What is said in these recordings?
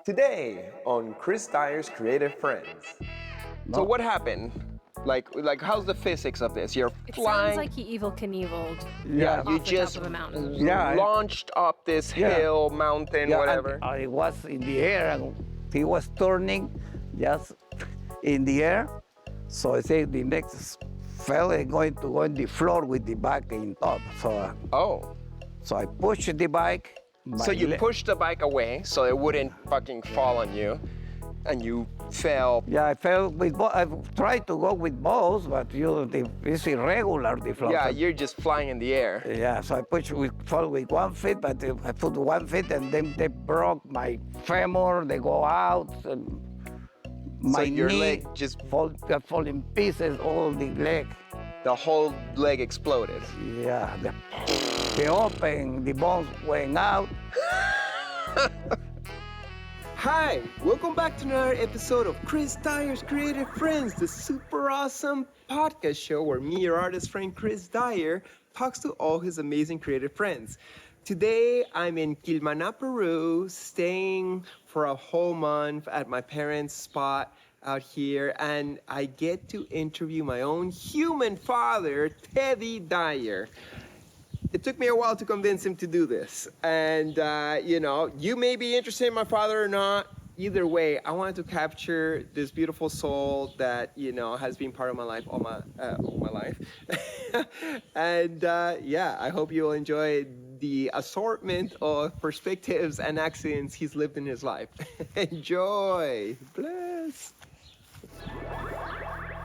Today on Chris Dyer's Creative Friends. So No. what happened? Like how's the physics of this? You're It flying. sounds like he evil Knieveled Yeah, off you the just top of a mountain. Yeah, launched up this yeah. hill, mountain, Yeah, whatever. and I was in the air and he was turning just in the air. So I say the next fella going to go on the floor with the bike in top. Oh, So I pushed the bike. so you pushed the bike away so it wouldn't fucking fall on you, and you fell. Yeah, I fell with I tried to go with both, but it's irregular, the floor. Yeah, you're just flying in the air. Yeah, so I fall with 1 foot, but I put 1 foot and then they broke my femur, they go out, and my your knee leg just- fall in pieces, all the leg. The whole leg exploded. Yeah, they open, the bones went out. Hi, welcome back to another episode of Chris Dyer's Creative Friends, the super awesome podcast show where me, your artist friend Chris Dyer, talks to all his amazing creative friends. Today, I'm in Quilmaná, Peru, staying for a whole month at my parents' spot out here, and I get to interview my own human father, Teddy Dyer. It took me a while to convince him to do this. And, you may be interested in my father or not. Either way, I wanted to capture this beautiful soul that, has been part of my life all my life. And, I hope you'll enjoy the assortment of perspectives and accents he's lived in his life. Enjoy. Bless.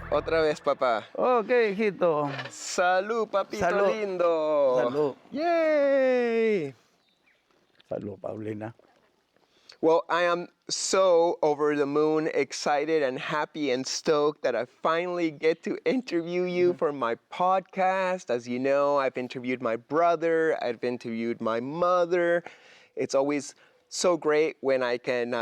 Otra vez, papá. Okay, hijito. Salud, papito Salud. lindo. Salud. Yay! Salud, Paulina. Well, I am so over the moon, excited and happy and stoked that I finally get to interview you for my podcast. As you know, I've interviewed my brother, I've interviewed my mother. It's always so great when I can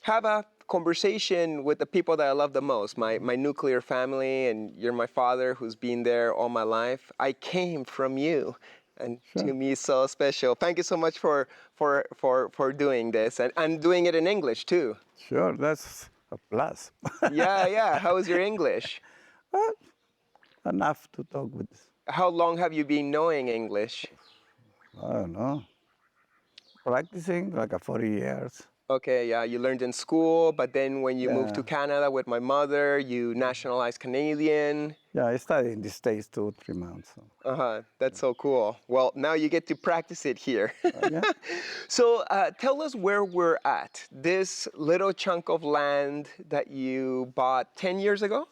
have a conversation with the people that I love the most, my nuclear family, and you're my father who's been there all my life. I came from you, and to me it's so special. Thank you so much for doing this, and doing it in English too. Sure, that's a plus. Yeah. How is your English? Enough to talk with. How long have you been knowing English? I don't know. Practicing like 40 years. Okay, yeah, you learned in school, but then when you moved to Canada with my mother, you nationalized Canadian. Yeah, I studied in the States 2-3 months. So. That's so cool. Well, now you get to practice it here. Yeah. So tell us where we're at. This little chunk of land that you bought 10 years ago?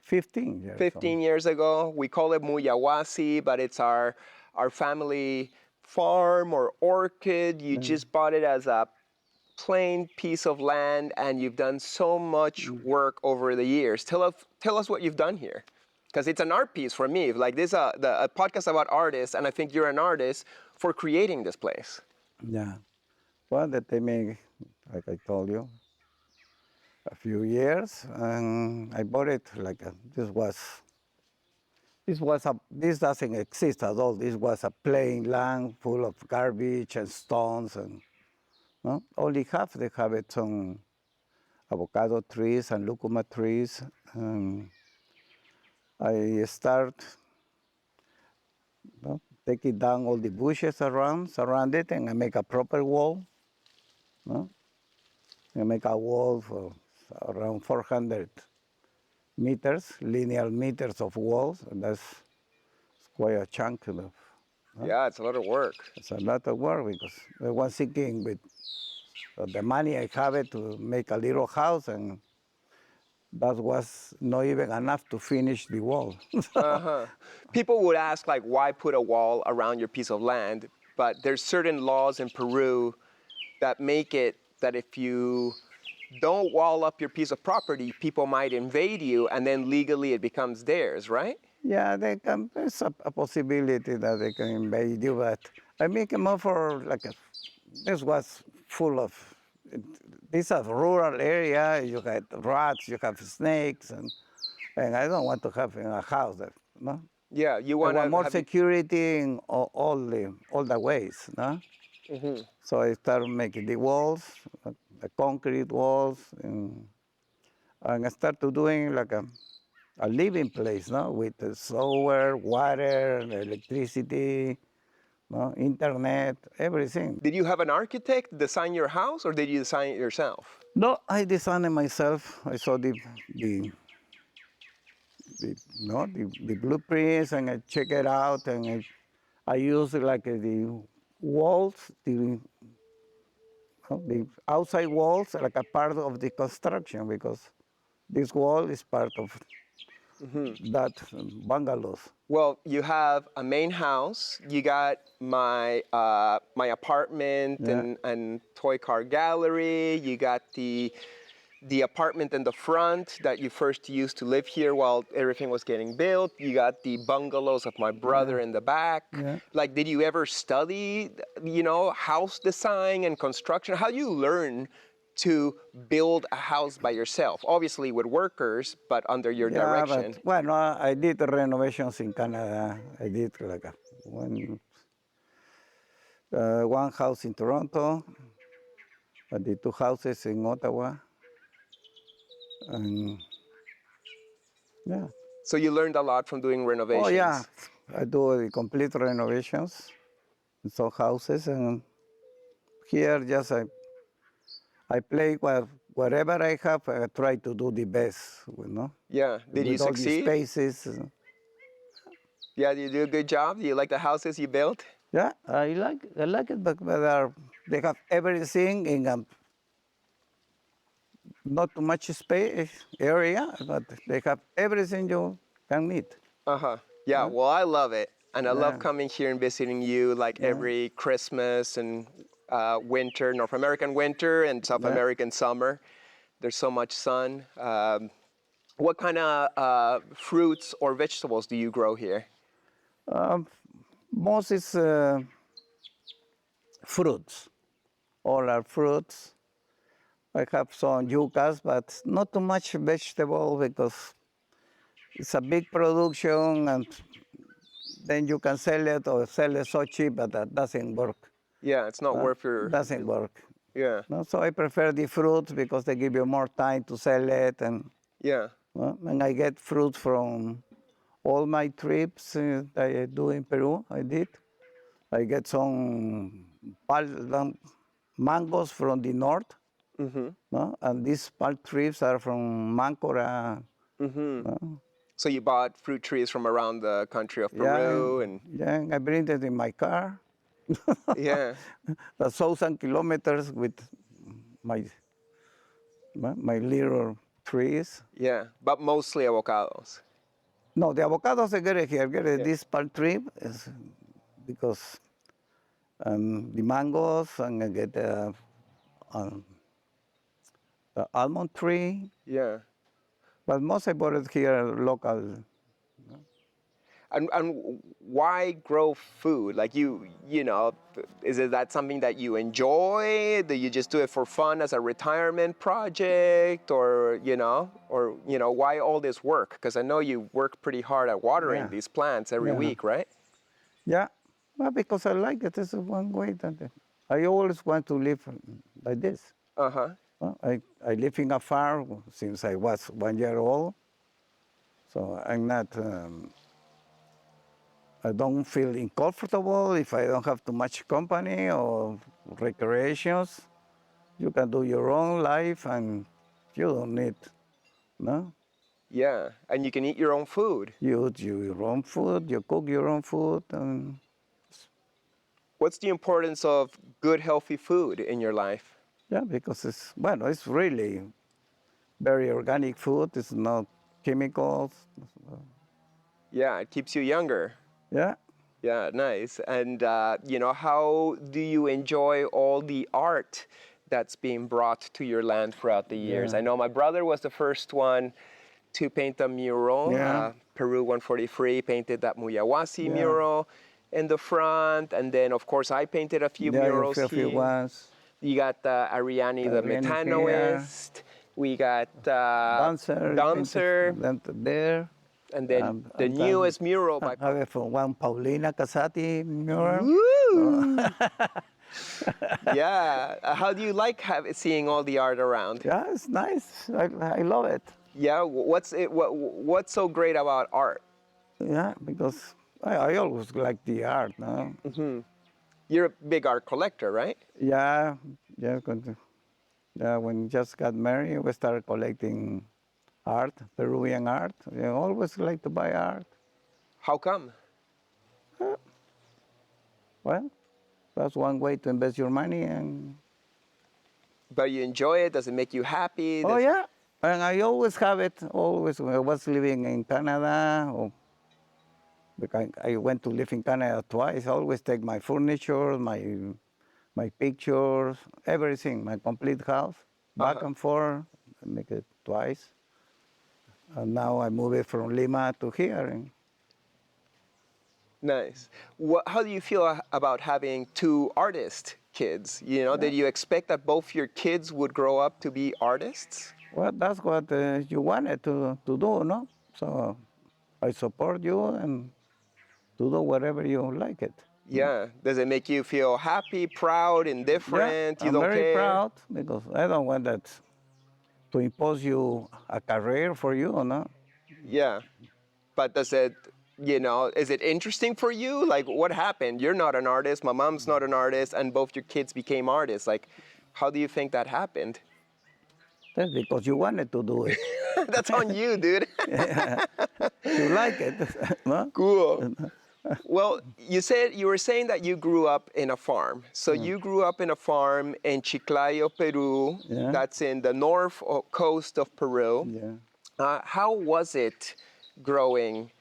15 years. 15 years ago. We call it Muyawasi, but it's our family farm or orchid. You just bought it as a plain piece of land, and you've done so much work over the years. Tell us what you've done here, because it's an art piece for me. Like this, a podcast about artists, and I think you're an artist for creating this place. Yeah. Well, that they make, like I told you, a few years, and I bought it like this doesn't exist at all. This was a plain land full of garbage and stones, and no? Only half they have it some avocado trees and lucuma trees. I start taking down all the bushes surround it, and I make a proper wall. No? I make a wall for around 400 meters, linear meters of walls, and that's quite a chunk of. Yeah, it's a lot of work. It's a lot of work because I was thinking with the money I have it to make a little house, and that was not even enough to finish the wall. People would ask, like, why put a wall around your piece of land? But there's certain laws in Peru that make it that if you don't wall up your piece of property, people might invade you, and then legally it becomes theirs, right? Yeah, there's a possibility that they can invade you, but I make it more for this was full of, this is a rural area, you have rats, you have snakes, and I don't want to have in a house that, no? Yeah, you I want want more security in all the ways, no? So I started making the walls, the concrete walls, and I started doing like a living place, no, with the solar, water, electricity, no, internet, everything. Did you have an architect design your house, or did you design it yourself? No, I designed it myself. I saw the blueprints, and I check it out, and I use like the walls, the outside walls, like a part of the construction, because this wall is part of that bungalows. Well, you have a main house. You got my apartment Yeah. and toy car gallery. You got the apartment in the front that you first used to live here while everything was getting built. You got the bungalows of my brother in the back. Yeah. Like, did you ever study, house design and construction? How do you learn to build a house by yourself? Obviously with workers, but under your Yeah, direction. but well, no, I did renovations in Canada. I did like one house in Toronto. I did 2 houses in Ottawa, and yeah. So you learned a lot from doing renovations. Oh yeah, I do the complete renovations in some houses, and here just I play whatever I have. I try to do the best, Yeah. Did you with all the succeed? spaces. Yeah, you do a good job? Do you like the houses you built? Yeah, I like it, but they have everything in not too much space area, but they have everything you can need. Uh-huh. Yeah, well, I love it. And I love Yeah. coming here and visiting you like every Christmas and winter, North American winter and South Yeah. American summer. There's so much sun. What kind of fruits or vegetables do you grow here? Most is fruits. All are fruits. I have some yuccas, but not too much vegetable because it's a big production, and then you can sell it or sell it so cheap, but that doesn't work. Yeah, it's not worth your... Doesn't work. Yeah, No, so I prefer the fruits because they give you more time to sell it, and yeah. and I get fruit from all my trips that I do in Peru. I did. I get some mangoes from the north, no? And these palm trees are from Mancora. No? So you bought fruit trees from around the country of Peru and... Yeah, I bring it in my car. Yeah. 1,000 kilometers with my my little trees. Yeah, but mostly avocados. No, the avocados I get it here. Get it, this palm tree is because the mangoes, and I get the almond tree. Yeah. But most I bought it here local. And why grow food? Like is it that something that you enjoy? Do you just do it for fun as a retirement project, or why all this work? Because I know you work pretty hard at watering these plants every week, right? Yeah, well, because I like it. This is one way that I always want to live like this. Uh-huh. I live in a farm since I was 1 year old, so I'm not. I don't feel uncomfortable if I don't have too much company or recreations. You can do your own life, and you don't need, no? Yeah, and you can eat your own food. You eat your own food, you cook your own food, and What's the importance of good, healthy food in your life? yeah, because it's really very organic food. It's not chemicals. Yeah, it keeps you younger. Yeah. Yeah, nice. And how do you enjoy all the art that's being brought to your land throughout the years? I know my brother was the first one to paint a mural. Yeah. Peru 143 painted that Muyawasi mural in the front, and then of course I painted a few murals a few here. ones. You got Ariani the Ariani Metanoist. We got Dancer. There. And then the newest mural by... I have one Paulina Casati mural. Woo! Yeah. How do you like seeing all the art around? Yeah, it's nice. I love it. Yeah. What's so great about art? Yeah, because I always like the art, no? You're a big art collector, right? Yeah, yeah, yeah, when just got married, we started collecting art, Peruvian art. I always like to buy art. How come? Well, that's one way to invest your money. And But you enjoy it? Does it make you happy? oh yeah, and I always have it. Always when I was living in Canada, or because I went to live in Canada twice. I always take my furniture, my pictures, everything, my complete house, back Uh-huh. and forth. I make it twice. And now I move it from Lima to here. And Nice. How do you feel about having two artist kids? yeah, Did you expect that both your kids would grow up to be artists? well, that's what you wanted to do, no? So I support you and to do whatever you like it. No? Yeah. Does it make you feel happy, proud, Yeah, indifferent? You I'm don't very care? proud because I don't want that to impose you a career for you, no? Yeah. But is it interesting for you? Like, what happened? You're not an artist, my mom's not an artist, and both your kids became artists. Like, how do you think that happened? That's because you wanted to do it. That's on you, dude. You like it, no? Cool. Well, you were saying that you grew up in a farm. So you grew up in a farm in Chiclayo, Peru. Yeah, That's in the north coast of Peru. yeah. How was it growing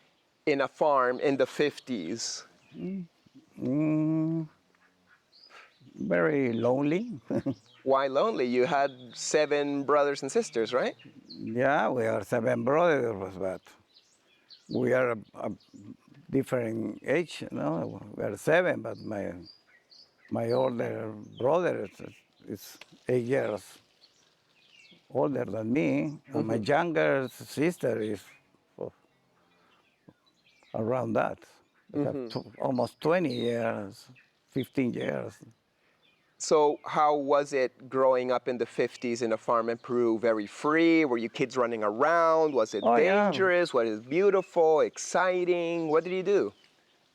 in a farm in the 50s? Mm, very lonely. Why lonely? You had 7 brothers and sisters, right? Yeah, we are 7 brothers, but we are a different age, no? We are 7, but my older brother is 8 years older than me, and my younger sister is oh, around that. They have almost 20 years, 15 years. So, how was it growing up in the 50s in a farm in Peru? Very free? Were you kids running around? Was it Oh yeah. dangerous? Was it beautiful, exciting? What did you do?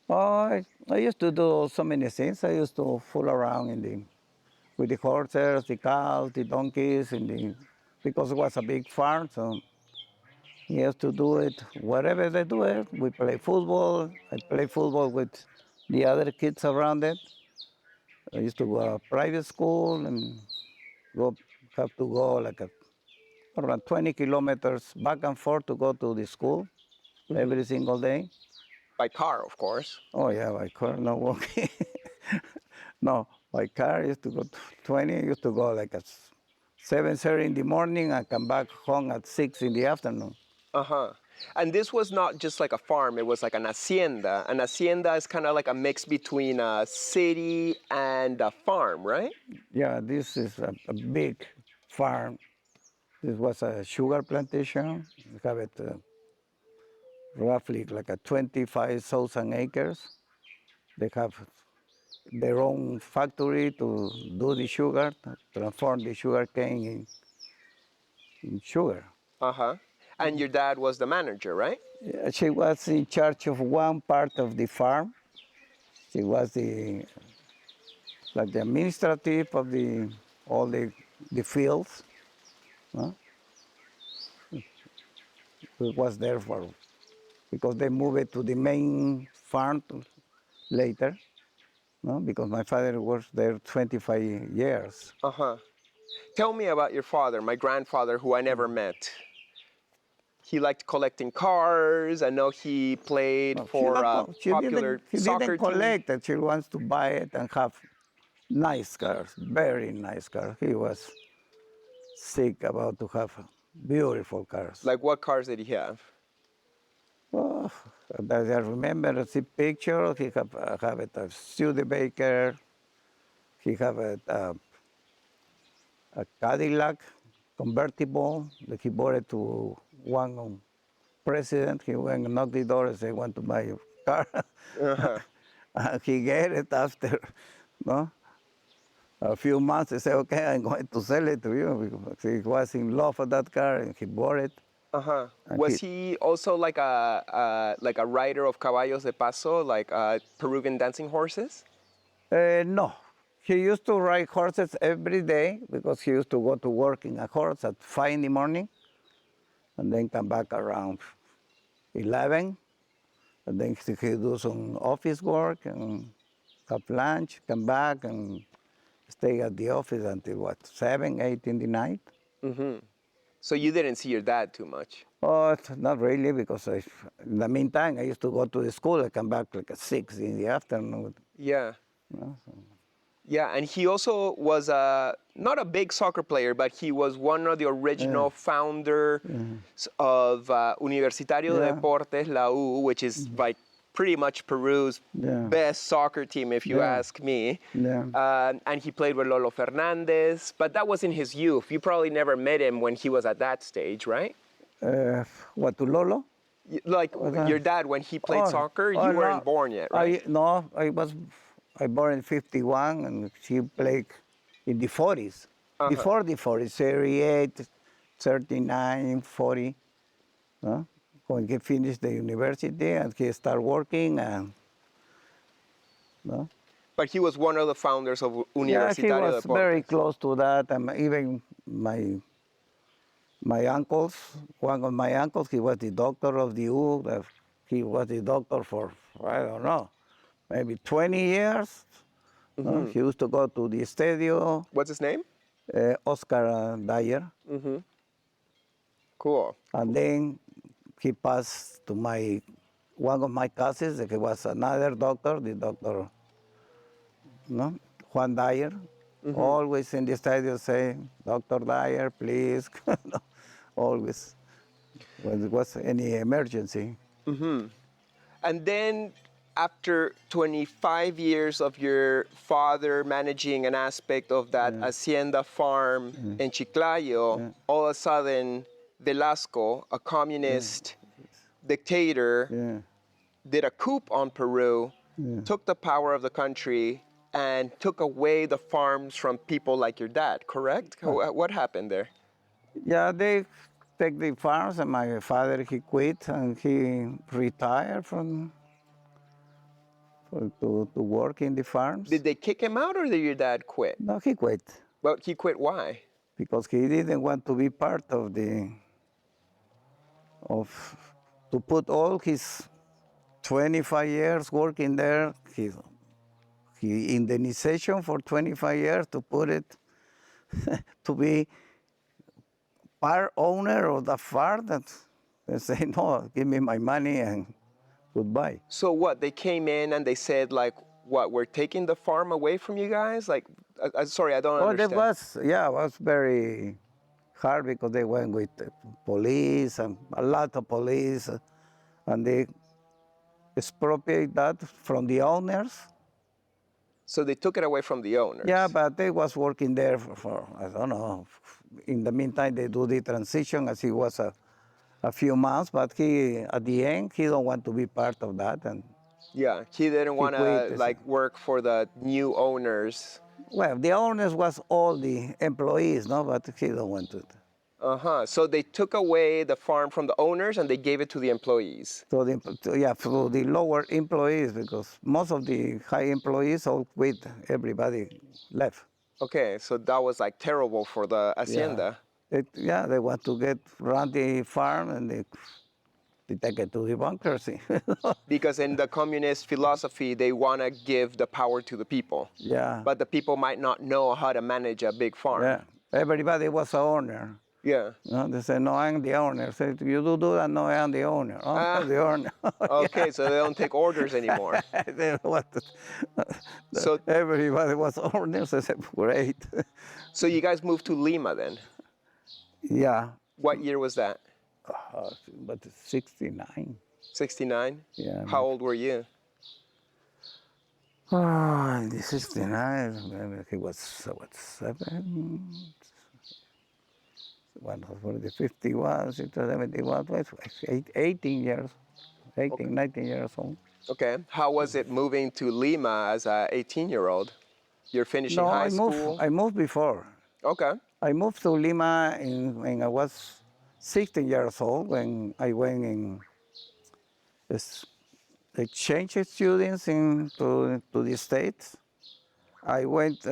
Oh, I used to do so many things. I used to fool around with the horses, the cows, the donkeys, because it was a big farm, so he has to do it wherever they do it. We play football. I play football with the other kids around it. I used to go to private school and go have to go like around 20 kilometers back and forth to go to the school every single day. By car, of course. Oh yeah, by car, no walking. No, by car used to go 20. Used to go like at 7:30 in the morning and come back home at 6 in the afternoon. Uh huh. And this was not just like a farm, it was like an hacienda. An hacienda is kind of like a mix between a city and a farm, right? Yeah, this is a big farm. This was a sugar plantation. We have it roughly like a 25,000 acres. They have their own factory to do the sugar, to transform the sugar cane in sugar. Uh huh. And your dad was the manager, right? Yeah, she was in charge of one part of the farm. She was the administrative of all the fields. No? It was there because they moved it to the main farm later. No? Because my father was there 25 years. Uh huh. Tell me about your father, my grandfather, who I never met. He liked collecting cars. I know he played No, for a popular he didn't soccer team. collect it. She wants to buy it and have nice cars, very nice cars. He was sick about to have beautiful cars. Like, what cars did he have? Oh, that I remember the picture. He have it a Studebaker. He have a Cadillac convertible that he bought it to one president. He went and knocked the door and said, "Want to buy a car?" Uh huh. And he get it after, no? a few months, he said, okay, I'm going to sell it to you because he was in love with that car and he bought it. Uh-huh. And Was he also like a rider of caballos de paso, like Peruvian dancing horses? No, he used to ride horses every day because he used to go to work in a horse at 5 in the morning and then come back around 11. And then he do some office work and have lunch, come back and stay at the office until what, 7, 8 in the night? So you didn't see your dad too much. Oh, not really, because in the meantime, I used to go to the school. I come back like at 6 in the afternoon. Yeah. You know, so. Yeah, and he also was not a big soccer player, but he was one of the original founders of Universitario de Yeah. Deportes, La U, which is like pretty much Peru's Yeah. best soccer team, if you Yeah. ask me. Yeah. And he played with Lolo Fernandez, but that was in his youth. You probably never met him when he was at that stage, right? What, to Lolo? Like your dad, when he played soccer, you weren't no. born yet, right? I born in 51 and he played in the 40s. Before the 40s, 38, 39, 40. No? When he finished the university and he started working and, no? But he was one of the founders of Yeah, he Universitario de was Deportes. very close to that. And even my uncles, one of my uncles, he was the doctor of the U. He was the doctor for, I don't know, maybe 20 years. No? He used to go to the studio, What's his name? Oscar Dyer. Cool. And then he passed to one of my cousins, he was another doctor, the doctor, no? Juan Dyer. Always in the studio say, Dr. Dyer, please. Always. When there was any emergency. And then after 25 years of your father managing an aspect of that hacienda farm in Chiclayo, all of a sudden Velasco, a communist dictator, did a coup on Peru, took the power of the country, and took away the farms from people like your dad, correct? What happened there? Yeah, they take the farms, and my father, he quit, and he retired to work in the farms. Did they kick him out or did your dad quit? No, he quit But he quit why? because he didn't want to be part to put all his 25 years working there, his indemnization for 25 years to put it to be part owner of the farm. That they say, no, give me my money and goodbye. So what? They came in and they said like, what? We're taking the farm away from you guys? Like, sorry, I don't Oh, understand. it was very hard because they went with the police and a lot of police, and they expropriate that from the owners. So they took it away from the owners. Yeah, but they was working there for I don't know. In the meantime, they do the transition as he was a few months, but he, at the end, he don't want to be part of that. And Yeah, he didn't want to quit. like work for the new owners. well, the owners was all the employees, no, but he don't want to. So they took away the farm from the owners and they gave it to the employees. So for the lower employees, because most of the high employees all quit, everybody left. Okay, so that was like terrible for the hacienda. They want to run the farm and they take it to the bankruptcy. Because in the communist philosophy, they want to give the power to the people. Yeah. But the people might not know how to manage a big farm. Yeah, everybody was an owner. Yeah. No, they say, no, I'm the owner. Say, you do that? No, I'm the owner. Oh, I'm the owner. Okay, so they don't take orders anymore. So- Everybody was owners. I said, great. So you guys moved to Lima then? Yeah, What year was that? but 69. 69? Yeah. How old were you? Oh, in the 69, maybe he was, what, 7? One for the 51, 71, 18 years, 19 years old. Okay. How was it moving to Lima as a 18-year-old? You're finishing No, high school? I moved before. Okay. I moved to Lima when I was 16 years old, when I went in this exchange students to the States. I went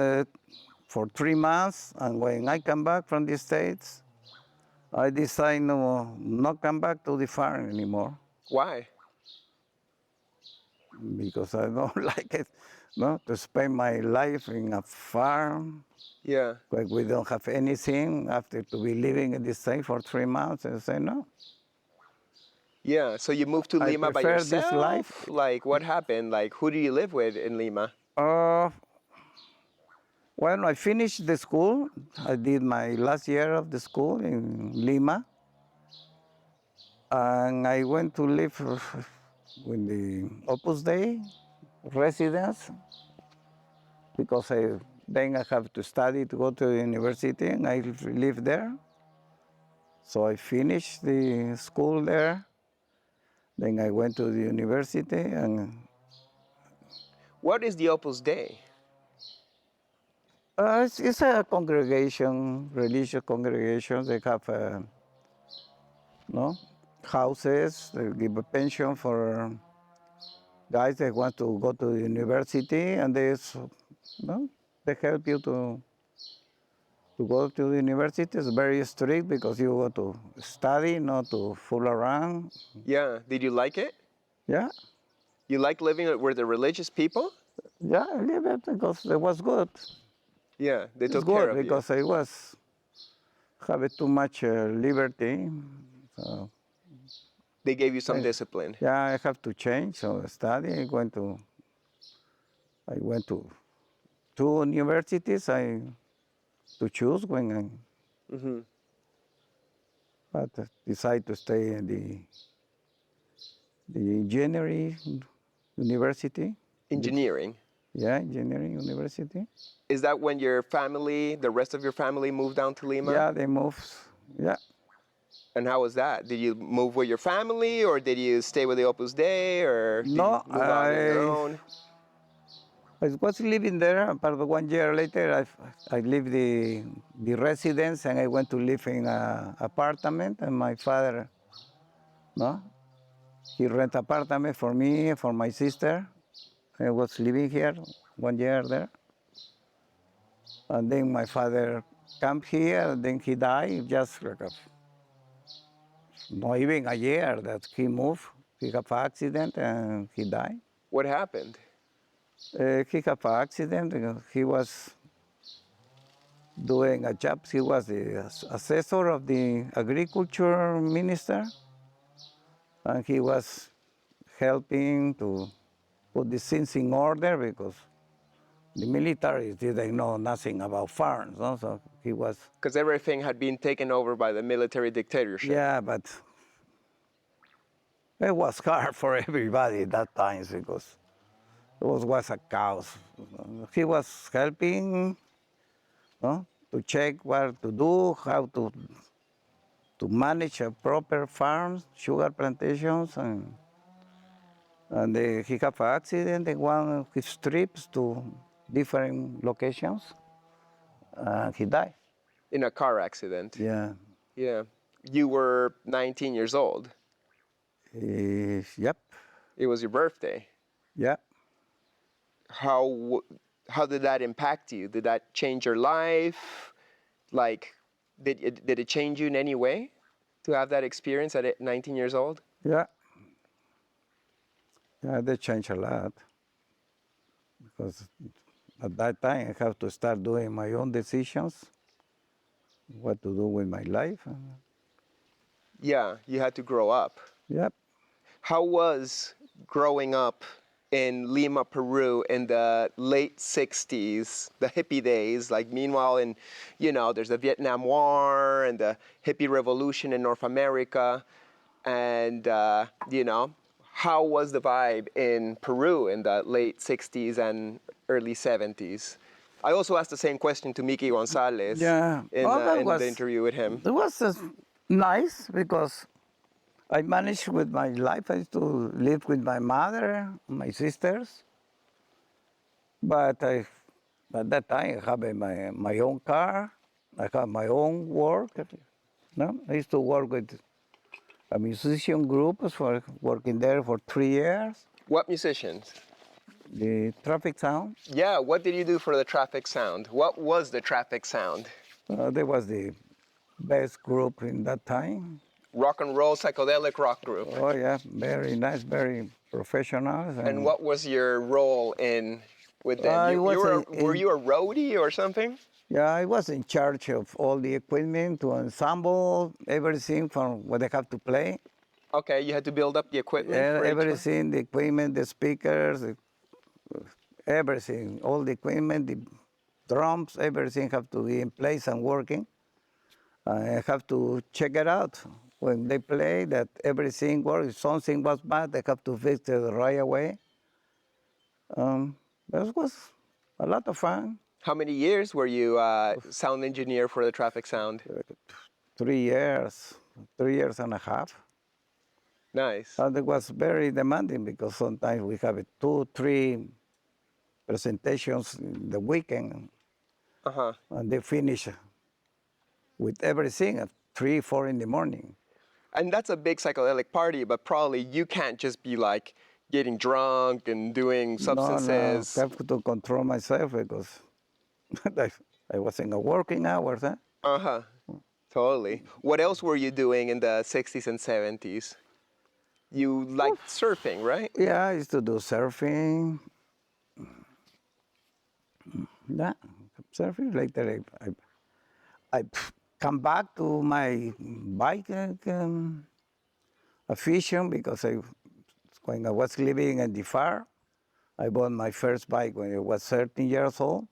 for 3 months, and when I come back from the States, I decided no, not come back to the farm anymore Why? because I don't like it, no, to spend my life in a farm Yeah. where we don't have anything after to be living in the state for 3 months. I say no, Yeah. So you moved to I Lima by prefer this yourself? life. Like, what happened? Like, who do you live with in Lima? Uh, when I finished the school, I did my last year of the school in Lima, and I went to live with the Opus Dei residence because then I have to study to go to the university, and I live there. So I finished the school there. Then I went to the university, and What is the Opus Dei? it's a congregation, religious congregation. They have no houses. They give a pension for guys that want to go to the university, and no, they help you to go to the university. It's very strict because you go to study, not to fool around. Yeah. Did you like it? Yeah, You like living with the religious people? yeah, I live it because it was good. Yeah. They It's took care good of you. because I was having too much liberty. So They gave you some I, discipline. yeah, I have to change. So study. I went to two universities. I to choose when Hmm. but decided to stay in the engineering university. Engineering. Yeah, engineering university. Is that when your family, the rest of your family, moved down to Lima? Yeah, they moved. Yeah. And how was that? Did you move with your family, or did you stay with the Opus Dei, or did you No, move out on your own? I was living there, but 1 year later, I left the residence and I went to live in an apartment. And my father, no, he rent apartment for me, for my sister. I was living here 1 year there. And then my father came here, and then he died, just like not even a year that he moved. He had an accident and he died. What happened? He had an accident because he was doing a job. He was the assessor of the agriculture minister, and he was helping to put the things in order because the military didn't know nothing about farms. No? So he was, Because everything had been taken over by the military dictatorship. yeah, but it was hard for everybody at that time because it was a chaos. He was helping, no, to check what to do, how to manage a proper farms, sugar plantations, and he had an accident in one of his trips to different locations, and he died. In a car accident. Yeah. Yeah. You were 19 years old. Yep. It was your birthday. Yeah. How how did that impact you? Did that change your life? Like, did it change you in any way to have that experience at 19 years old? Yeah. Yeah. They changed a lot because at that time I have to start doing my own decisions, what to do with my life. Yeah, you had to grow up. Yep. How was growing up in Lima, Peru in the late 60s, the hippie days? Like, meanwhile, there's the Vietnam War and the hippie revolution in North America. And, how was the vibe in Peru in the late 60s and early 70s? I also asked the same question to Miki Gonzalez Yeah. Oh, that in was, the interview with him. it was nice because I managed with my life. I used to live with my mother, my sisters, but At that time, I have my own car. I have my own work. No, I used to work with a musician group for working there for 3 years. What musicians? The traffic sound. Yeah, what did you do for the traffic sound? What was the traffic sound? They was the best group in that time. Rock and roll psychedelic rock group. Oh yeah, very nice, very professional. And what was your role in with them? I was Were you a roadie or something? Yeah, I was in charge of all the equipment to ensemble everything from what I have to play. Okay, you had to build up the equipment for each one? Everything, the equipment, the speakers, everything, all the equipment, the drums, everything have to be in place and working. I have to check it out when they play that everything works. If something was bad, I have to fix it right away. That was a lot of fun. How many years were you sound engineer for the traffic sound? 3 years, 3 years and a half. Nice. And it was very demanding because sometimes we have 2, 3 presentations in the weekend, Uh-huh. and they finish with everything at 3, 4 in the morning. And that's a big psychedelic party, but probably you can't just be like getting drunk and doing substances. No, I have to control myself because I was in a working hours. Huh? Uh-huh. Totally. What else were you doing in the 60s and 70s? You liked surfing, right? Yeah, I used to do surfing. Yeah, surfing. Later, I come back to my bike fishing because when I was living in the far, I bought my first bike when I was 13 years old.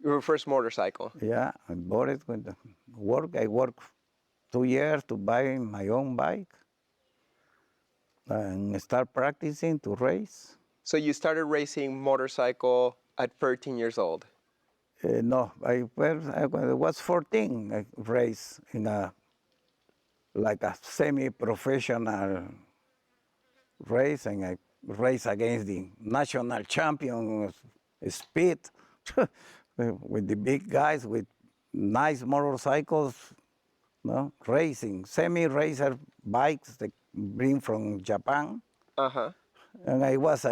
Your first motorcycle. Yeah, I bought it when I worked 2 years to buy my own bike and start practicing to race. So you started racing motorcycle at 13 years old? No, when I was 14, I raced in like a semi-professional race, and I raced against the national champion of speed with the big guys with nice motorcycles, no, racing, semi-racer bikes they bring from Japan. Uh-huh. And I was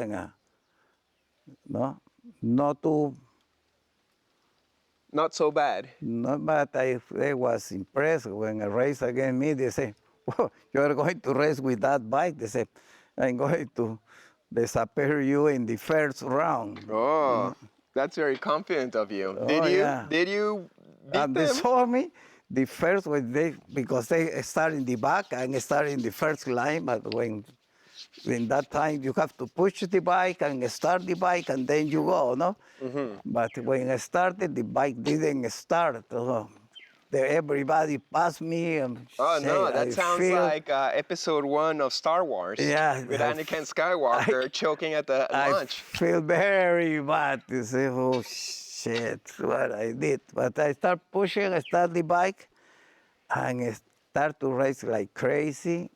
not too, Not so bad. no, but I was impressed when I raced against me. They say, "Whoa, you're going to race with that bike." They say, "I'm going to disappear you in the first round." Oh, that's very confident of you. Oh, Did you? yeah. Did you beat And they them? saw me the first when because they start in the back and start in the first line, but when in that time you have to push the bike and start the bike and then you go, no? But when I started, the bike didn't start. So everybody passed me. And Oh no, that I sounds feel, like episode 1 of Star Wars. Yeah, With Anakin Skywalker choking at the I launch. feel very bad to say, oh shit, what I did. But I start pushing, I start the bike, and I start to race like crazy.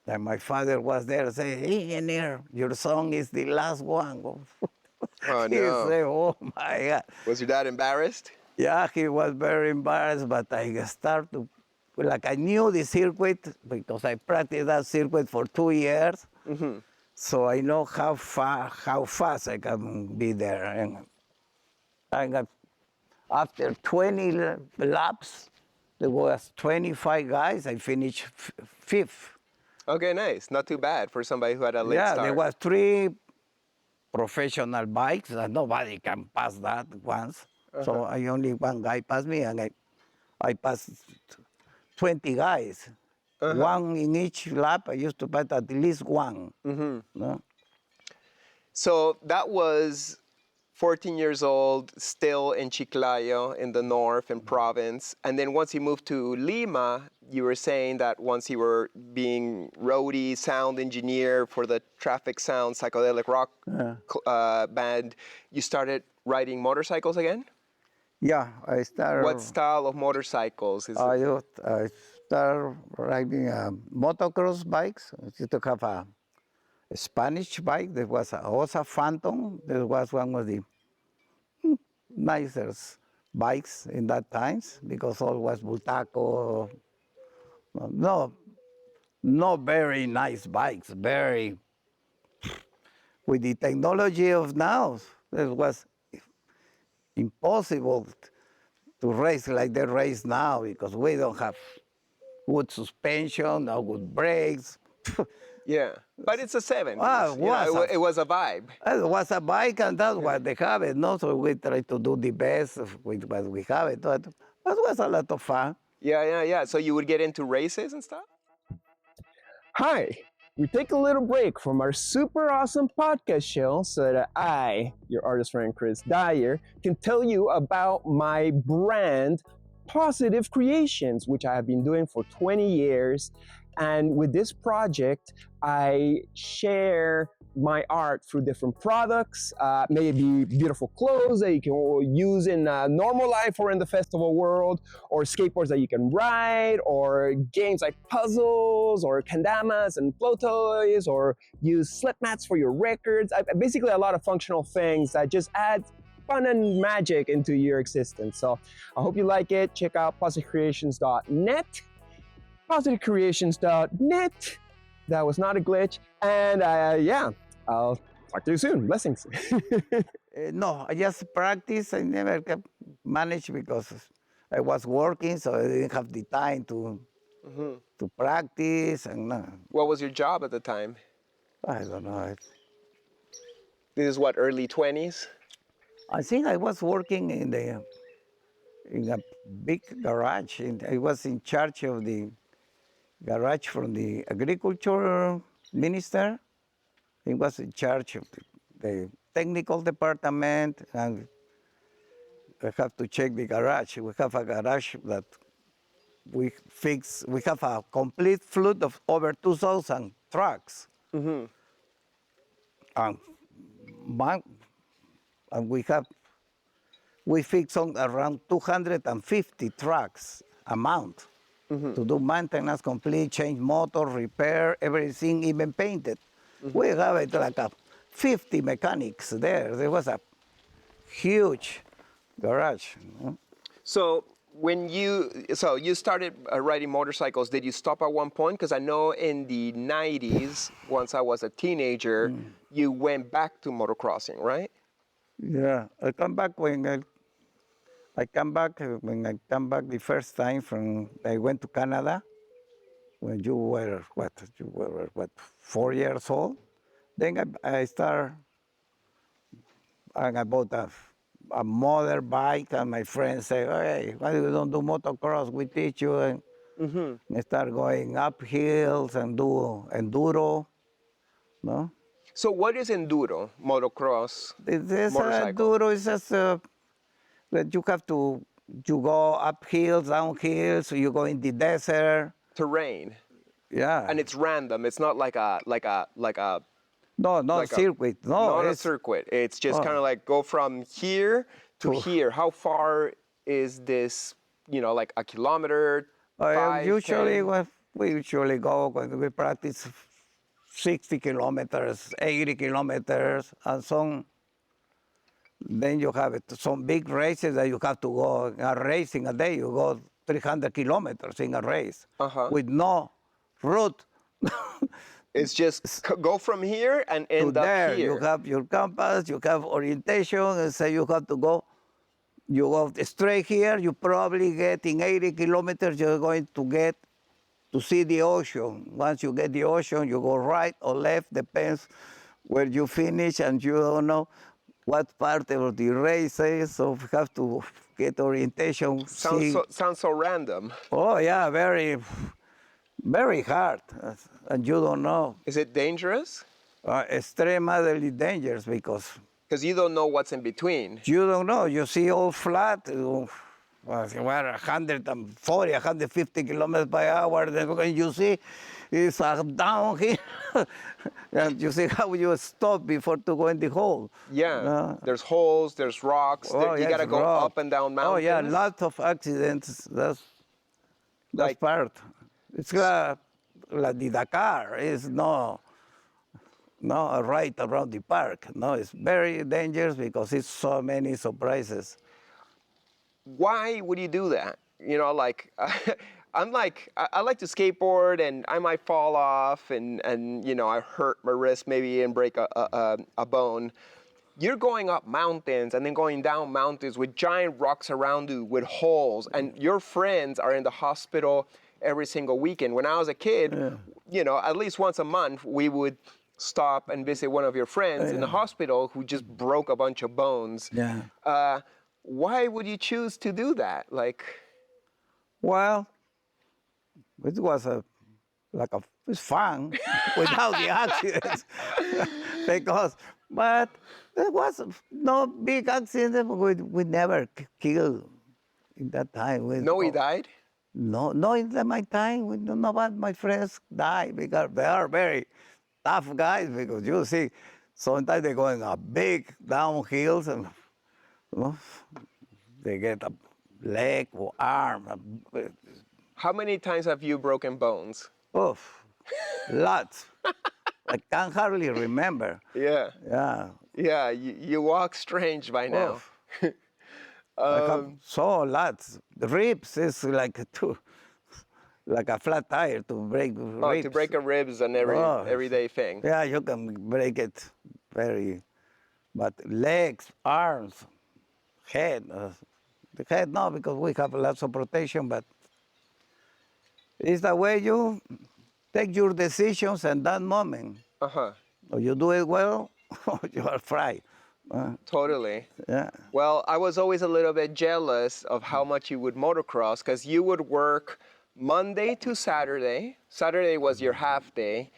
And my father was there saying, "Engineer, your song is the last one." Oh He no. said, "Oh my God." Was your dad embarrassed? Yeah, he was very embarrassed, but I start to, like I knew the circuit because I practiced that circuit for 2 years. So I know how fast I can be there. And after 20 laps, there was 25 guys, I finished fifth. Okay, nice. Not too bad for somebody who had a late Yeah, start. there was 3 professional bikes, and nobody can pass that once. So I only one guy passed me, and I passed 20 guys. One in each lap. I used to pass at least one. No? So that was 14 years old, still in Chiclayo in the north in province. And then once you moved to Lima, you were saying that once you were being roadie, sound engineer for the traffic sound psychedelic rock band, you started riding motorcycles again? Yeah, I started. What style of motorcycles is it? I started riding motocross bikes. I used to have a Spanish bike. There was a Osa Phantom. There was one of the nicer bikes in that times because all was Bultaco. No, no very nice bikes. Very with the technology of now, it was impossible to race like they race now because we don't have good suspension, no good brakes. Yeah, but it's the Ah, 70s. was a, It was a vibe. it was a bike, and that's what they have it. No, so we try to do the best with what we have it. But it was a lot of fun. Yeah. So you would get into races and stuff? Hi, we take a little break from our super awesome podcast show so that I, your artist friend Chris Dyer, can tell you about my brand, Positive Creations, which I have been doing for 20 years. And with this project, I share my art through different products, maybe beautiful clothes that you can use in normal life or in the festival world, or skateboards that you can ride, or games like puzzles, or kendamas and flow toys, or use slip mats for your records. Basically, a lot of functional things that just add fun and magic into your existence. So I hope you like it. Check out positivecreations.net. Positivecreations.net. That was not a glitch. And yeah, I'll talk to you soon. Blessings. No, I just practice. I never kept managed because I was working, so I didn't have the time to practice. And What was your job at the time? I don't know. This is what, early 20s? I think I was working in a big garage. And I was in charge of the garage from the agriculture minister. He was in charge of the technical department, and I have to check the garage. We have a garage that we fix. We have a complete fleet of over 2,000 trucks. And, man, and we fix on around 250 trucks a month to do maintenance, complete, change motor, repair, everything, even painted. We have it like a 50 mechanics there. There was a huge garage. So you started riding motorcycles. Did you stop at one point? Because I know in the 90s, once I was a teenager, you went back to motocrossing, right? Yeah, I come back when I come back the first time from I went to Canada when you were what 4 years old. Then I start and I bought a motorbike, and my friends say, "Hey, why you don't do motocross? We teach you." And I start going up hills and do enduro, no? So what is enduro, motocross, This motorcycle? enduro is just that you go up hills, down hills, you go in the desert. Terrain. Yeah. And it's random. It's not like a No, like a circuit. No, not a it's circuit. It's just kind of like go from here to here. How far is this? Like a kilometer, 5, usually 10? we usually go when we practice 60 kilometers, 80 kilometers, and some. Then you have some big races that you have to go. A race in a day, you go 300 kilometers in a race with no route. It's just go from here and To end up there, you here. have your compass, you have orientation, and say you have to go. You go straight here, you probably get in 80 kilometers, you're going to get to see the ocean. Once you get the ocean, you go right or left, depends where you finish, and you don't know what part of the race is, so you have to get orientation. Sounds so random. Oh yeah, very, very hard, and you don't know. Is it dangerous? Extremely dangerous because Because you don't know what's in between. you don't know. You see all flat, well, we're 140, 150 kilometers per hour. Then when you see it's a downhill, and you see how you stop before to go in the hole. Yeah. There's holes, there's rocks. You yes, got to go rock. up and down mountains. Oh yeah, lots of accidents. That's Like- part. It's like the Dakar. It's no a ride around the park. No, it's very dangerous because it's so many surprises. why would you do that? You know, like I like to skateboard, and I might fall off, and you know, I hurt my wrist maybe and break a bone. You're going up mountains and then going down mountains with giant rocks around you with holes, and your friends are in the hospital every single weekend. When I was a kid, you know, at least once a month, we would stop and visit one of your friends in the hospital who just broke a bunch of bones. Yeah. Why would you choose to do that? Like, Well, it was it's fun without the accidents. But there was no big accident. We never killed in that time. no, he died? No, in my time, we don't know about my friends die because they are very tough guys. Because you see, sometimes they're going up big downhills and you know, they get a leg or arm. How many times have you broken bones? Oof, lots. I can hardly remember. Yeah. Yeah. Yeah, you walk strange by now. Oof. I have so lots. The ribs is like like a flat tire to break ribs. Oh, to break a rib is an everyday thing. Yeah, you can break it but legs, arms, head. The head, no, because we have lots of protection, but it's the way you take your decisions in that moment. Uh-huh. Or you do it well, or you are fried. Totally. Yeah. Well, I was always a little bit jealous of how much you would motocross, because you would work Monday to Saturday. Saturday was your half day.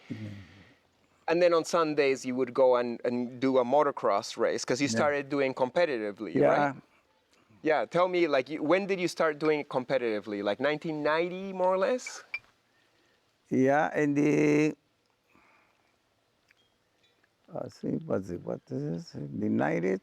And then on Sundays, you would go and do a motocross race, because you started doing competitively, right? Yeah, tell me, like, when did you start doing it competitively? Like 1990, more or less? Yeah, and the what is this? The 90s,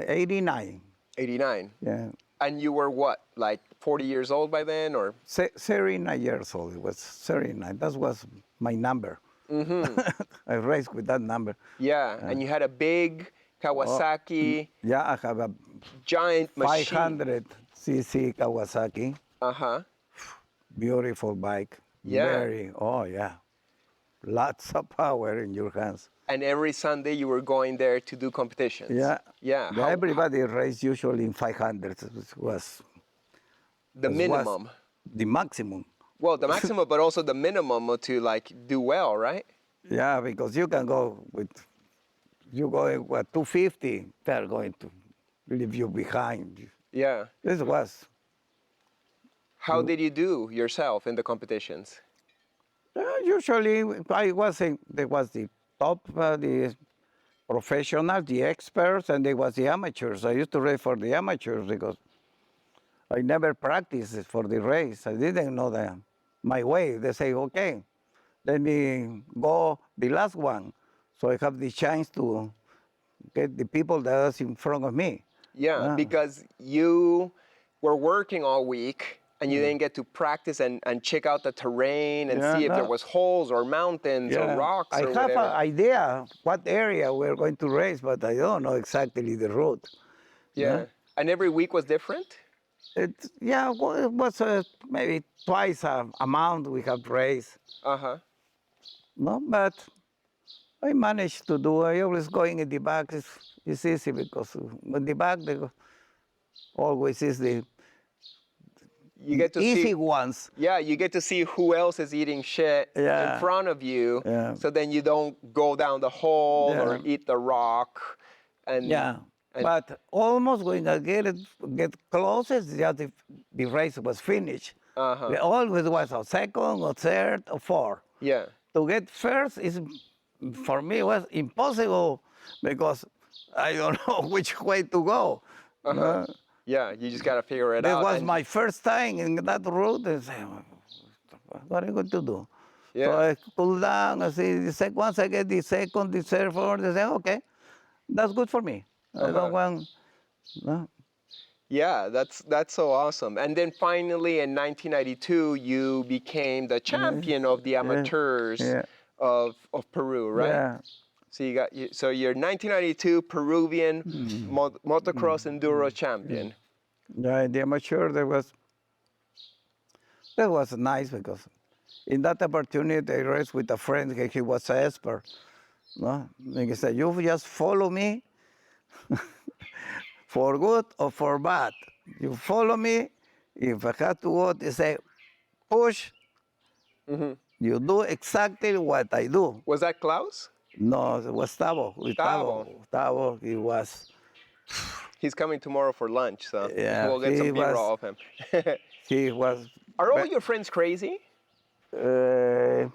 89. 89. Yeah. And you were what, like 40 years old by then, or? 39 years old. It was 39. That was my number. I raced with that number. Yeah, and you had a big Kawasaki. Yeah, I have a giant machine. 500cc Kawasaki. Uh-huh. Beautiful bike. Yeah. Lots of power in your hands. And every Sunday you were going there to do competitions. Yeah. Yeah. Everybody raced usually in 500. It was the minimum. Was the maximum. Well, the maximum, but also the minimum to like do well, right? Yeah, because you can go with, you go at 250, they're going to leave you behind. Yeah. This was. How did you do yourself in the competitions? Usually, there was the top, the professionals, the experts, and there was the amateurs. I used to race for the amateurs because I never practiced for the race. I didn't know my way. They say, okay, let me go the last one. So I have the chance to get the people that are in front of me. Yeah, because you were working all week and you didn't get to practice and check out the terrain and see if there was holes or mountains or rocks or whatever. I have an idea what area we're going to race, but I don't know exactly the route. Yeah. And every week was different? It was maybe twice the amount we have raced. Uh-huh. No, but I managed to do. I always going in the back. It's easy because in the back there always is the you get to easy see, ones. Yeah, you get to see who else is eating shit in front of you, so then you don't go down the hole or eat the rock. And but almost when I get closest, just the race was finished. It always was a second or third or fourth. Yeah. To get first is, for me, was impossible because I don't know which way to go. Yeah, you just got to figure it out. It was my first time in that route. I said, what am I going to do? Yeah. So I cool down. I see, once I get the second, the third, fourth, I say, okay, that's good for me. I don't want. No. Yeah, that's so awesome. And then finally in 1992, you became the champion of the amateurs of Peru, right? Yeah. So you're 1992 Peruvian motocross enduro champion. Yeah, in the amateur, that was nice because in that opportunity, I raced with a friend. He was an expert. No? And he said, "You just follow me for good or for bad. You follow me. If I have to go, they say, push. You do exactly what I do." Was that Klaus? No, it was Tavo. With Tavo. Tavo, he was, He's coming tomorrow for lunch, so yeah, we'll get some B-roll of him. he was, Are all your friends crazy? uh,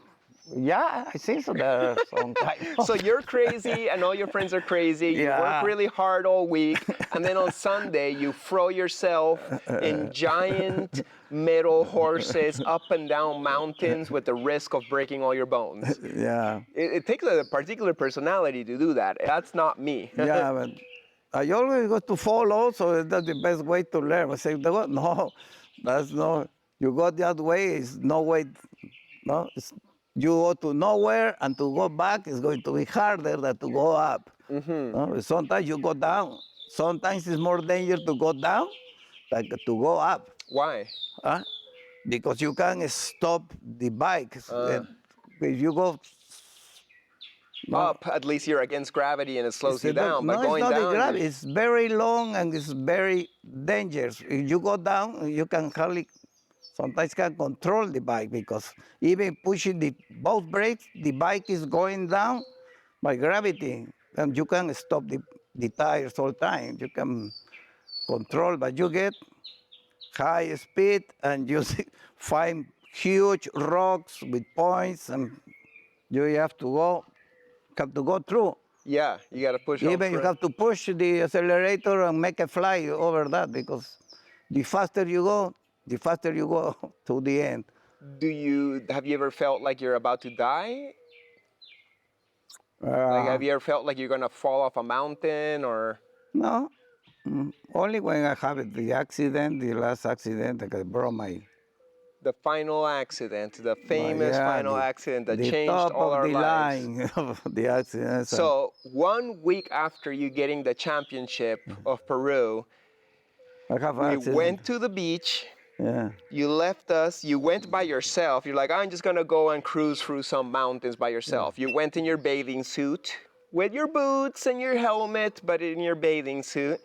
yeah, I think so. There are some kind of, So you're crazy and all your friends are crazy. You work Yeah. really hard all week, and then on Sunday you throw yourself in giant metal horses up and down mountains with the risk of breaking all your bones. yeah, It takes a particular personality to do that. That's not me. yeah, but I always got to follow, so that's the best way to learn. I say, no, that's no, you go that way, it's no way, no, you go to nowhere, and to go back is going to be harder than to go up. No? Sometimes you go down. Sometimes it's more dangerous to go down than to go up. Why? Huh? Because you can stop the bike. If you go no, Up, at least you're against gravity and it slows you down. no, But it's going not the down, gravity. It's very long and it's very dangerous. If you go down, you can hardly, sometimes can control the bike because even pushing the both brakes, the bike is going down by gravity, and you can stop the tires all the time. You can control, but you get high speed and you find huge rocks with points, and you have to go through. yeah, you got to push on Even you through. have to push the accelerator and make it fly over that because the faster you go, to the end. Have you ever felt like you're about to die? Like, Uh, have you ever felt like you're gonna fall off a mountain or? no, only when I have the accident, the last accident, I broke The final accident, the famous yeah, final accident that the changed top all of our the lives. line of the accident. So 1 week after you getting the championship of Peru, I have we accident. went to the beach. Yeah. You left us. You went by yourself. You're like, I'm just gonna go and cruise through some mountains by yourself. You went in your bathing suit with your boots and your helmet, but in your bathing suit,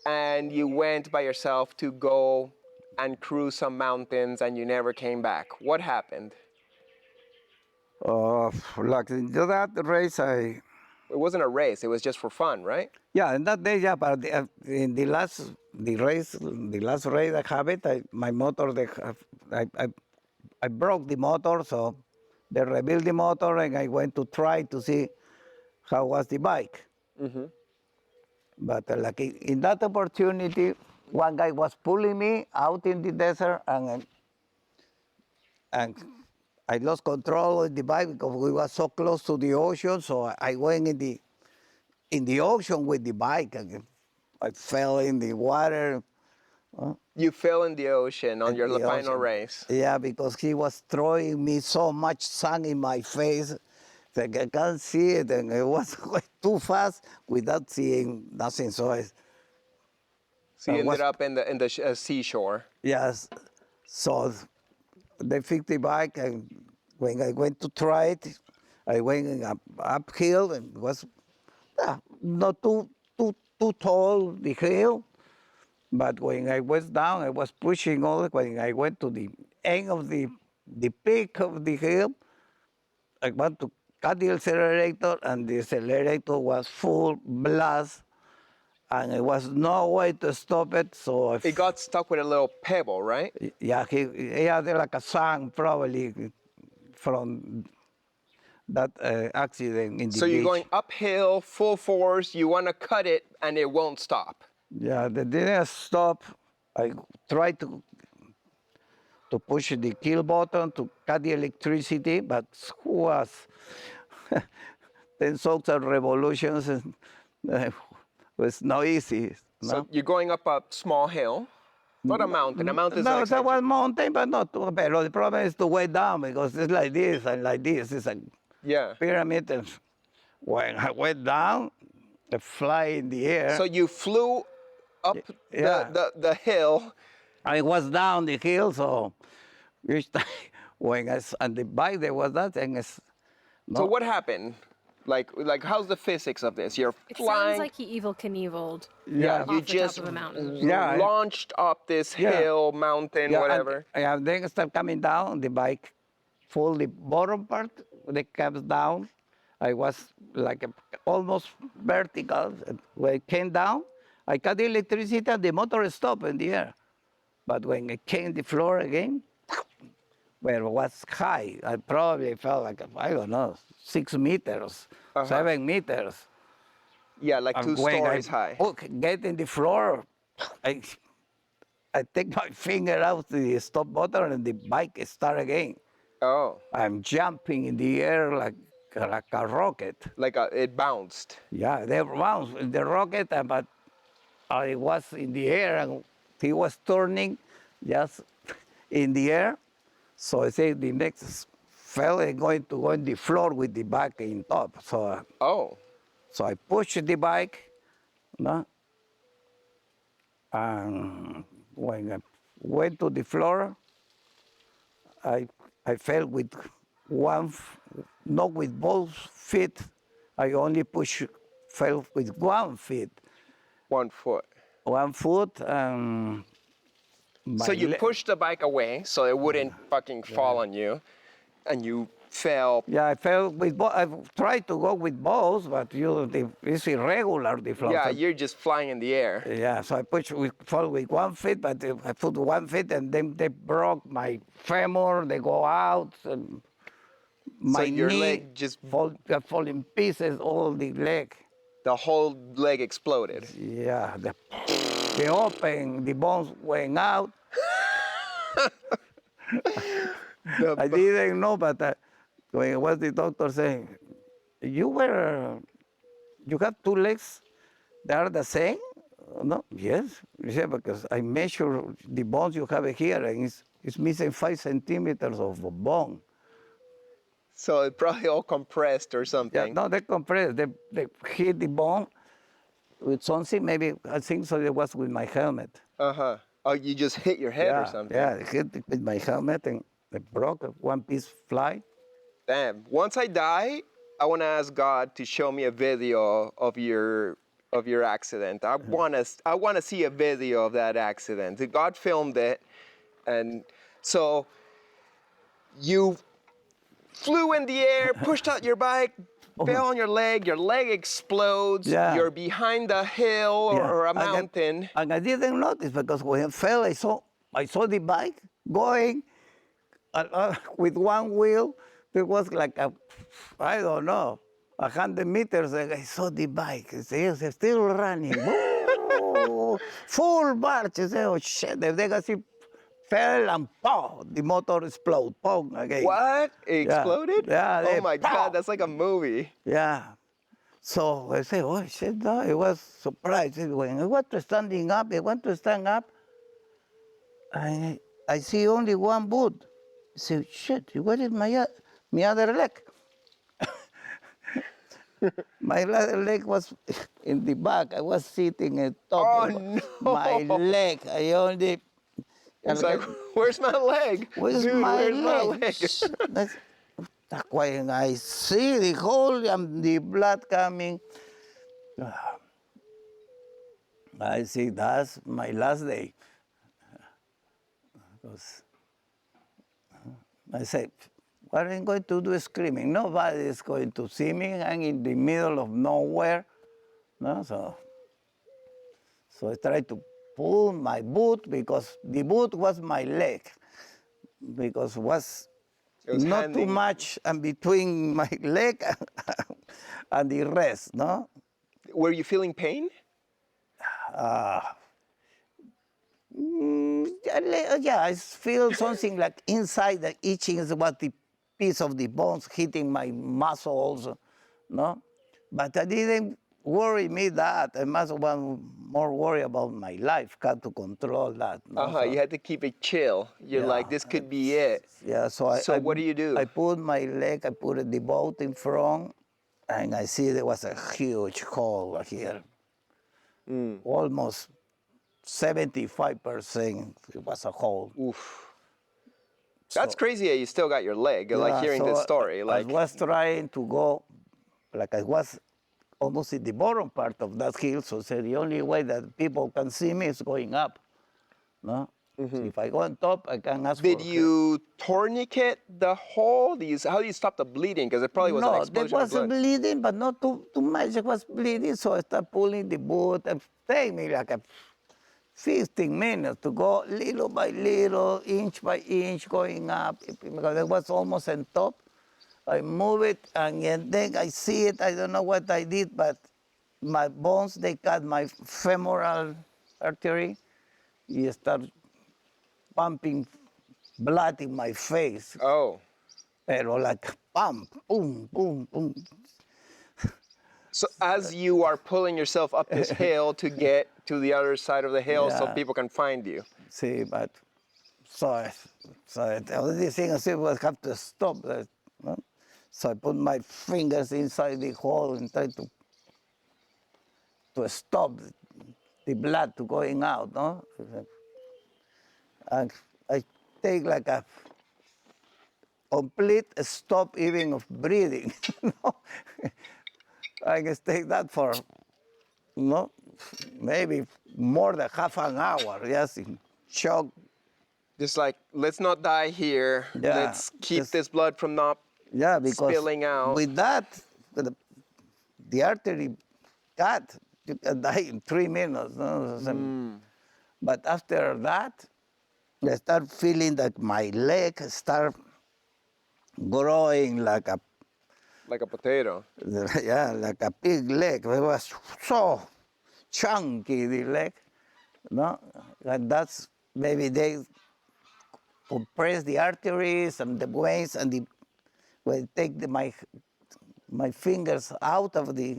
and you went by yourself to go and cruise some mountains, and you never came back. What happened? Like in that race, It wasn't a race. It was just for fun, right? yeah, in that day, yeah, but in the last race I have it, my motor, I broke the motor, so they rebuilt the motor, and I went to try to see how was the bike. But like in that opportunity, one guy was pulling me out in the desert, and I lost control of the bike because we were so close to the ocean. So I went in the ocean with the bike, and I fell in the water. You fell in the ocean on in your the final ocean. race. Yeah, because he was throwing me so much sun in my face that I can't see it, and it was quite too fast without seeing nothing. So So you was, ended up in the seashore. yes, so they fixed the bike, and when I went to try it, I went uphill, and it was not too tall, the hill. But when I was down, I was pushing all. When I went to the end of the peak of the hill, I want to cut the accelerator, and the accelerator was full blast, and there was no way to stop it. So It got stuck with a little pebble, right? yeah, he had like a song probably from that accident in the So you're beach. going uphill, full force. You want to cut it, and it won't stop. Yeah, they didn't stop. I tried to push the kill button to cut the electricity, but who was 10,000 revolutions, and was not easy. So No, you're going up a small hill, not a mountain. A mountain's no, like that was mountain, but not too bad. The problem is to way down because it's like this and like this. It's a yeah. pyramid. And when I went down, I fly in the air. So you flew up Yeah. the hill. I was down the hill, so each time when on the bike there was that, and So no, what happened? Like how's the physics of this? You're It sounds flying. like he evil Knieveled Yeah, yeah, you off the top just of a mountain. yeah, launched up this yeah, hill, mountain, yeah, whatever. and then start coming down the bike, full the bottom part, the comes down. I was like almost vertical. When it came down, I cut the electricity and the motor stopped in the air. But when it came the floor again, where it was high, I probably felt like, I don't know, 6 meters, Uh-huh. 7 meters. Yeah, like And two when I stories high. get in the floor, I, I take my finger out to the stop button and the bike start again. Oh, I'm jumping in the air like a rocket. like it bounced. Yeah, they bounced in the rocket, but I was in the air and he was turning just in the air. So I say the next fella going to go in the floor with the bike in top. Oh, So I pushed the bike, no? And when I went to the floor, I, I fell with not with both feet. I only fell with 1 foot. 1 foot. 1 foot and So my you leg. pushed the bike away so it wouldn't fucking fall on you, and you fell. Yeah, I fell with both. I tried to go with both, but it's irregular, the floor. Yeah, So, you're just flying in the air. yeah, so I fall with 1 foot, but I put 1 foot, and then they broke my femur. They go out. And So my your knee leg just, fall in pieces, all the leg. the whole leg exploded. Yeah, the open, the bones went out. I didn't know, but when was the doctor saying, you have 2 legs that are the same? No, yes. He said, because I measure the bones you have here, and it's missing 5 centimeters of bone. So it probably all compressed or Yeah, something. no, they compressed. They hit the bone with something. Maybe I think so. It was with my helmet. Uh-huh. Oh, you just hit your head or something. Yeah, I hit it with my helmet and it broke. One piece fly. Damn. Once I die, I want to ask God to show me a video of your accident. I want to see a video of that accident. God filmed it, and so you flew in the air, pushed out your bike, fell on your leg explodes, Yeah. you're behind a hill or a mountain. And I didn't notice because when it fell, I saw the bike going with one wheel. It was like I don't know, 100 meters. And I saw the bike. It's still running. Woo! Full march. I said, oh shit. If they got see fell and pow, the motor exploded. Pow, again. What? It Yeah. exploded? Yeah, Oh they my pow. God, that's like a movie. Yeah. So I said, oh shit, no, I was surprised. When I want to stand up, I see only one boot. I say, shit, where is my other leg? My other leg was in the back. I was sitting at top Oh, of no. my leg. I only... It's like, where's my leg? Where's Dude, my where's my leg? leg? That's when I see the hole and the blood coming, I see that's my last day. Because I said, what am I going to do screaming? Nobody is going to see me. I'm in the middle of nowhere. No, so I tried to pull my boot because the boot was my leg. Because It was not handing- too much and between my leg and the rest, no? Were you feeling pain? Yeah, I feel something like inside the itching is what the piece of the bones hitting my muscles, no? But I didn't worry me that. I must have been more worried about my life, how to control that. No? Uh-huh, you had to keep it chill. You're like, this could be it. Yeah, so So what do you do? I put my leg, I put the boat in front, and I see there was a huge hole here. Almost 75% it was a hole. Oof. That's So, crazy that you still got your leg. Like yeah, hearing so this story. I Like, was trying to go, like I was almost in the bottom part of that hill, so say the only way that people can see me is going up. No? So if I go on top, I can ask did for help. you tourniquet the hole? How do you stop the bleeding? Because it probably was an No, there explosion of was blood. bleeding, but not too much. It was bleeding, so I started pulling the boot and take me like a 15 minutes to go little by little, inch by inch, going up, because it was almost on top. I move it, and then I see it. I don't know what I did, but my bones, they cut my femoral artery. You start pumping blood in my face. Oh. Pero like pump, boom, boom, boom. So as you are pulling yourself up this hill to get to the other side of the hill so Yeah. people can find you. See, but so, so the only thing I said was have to stop that. No? So I put my fingers inside the hole and try to stop the blood to going out. No, and I take like a complete stop even of breathing. No? I can take that for no, maybe more than half an hour, just in shock. Just like, let's not die here. Yeah, Let's keep just- this blood from not Yeah, because spilling out. with that, with the artery cut, you can die in 3 minutes. No? But after that, I start feeling that my leg start growing like a Like a potato. yeah, like a pig leg. It was so chunky the leg, no, and that's maybe they compress the arteries and the veins, and when take my fingers out of the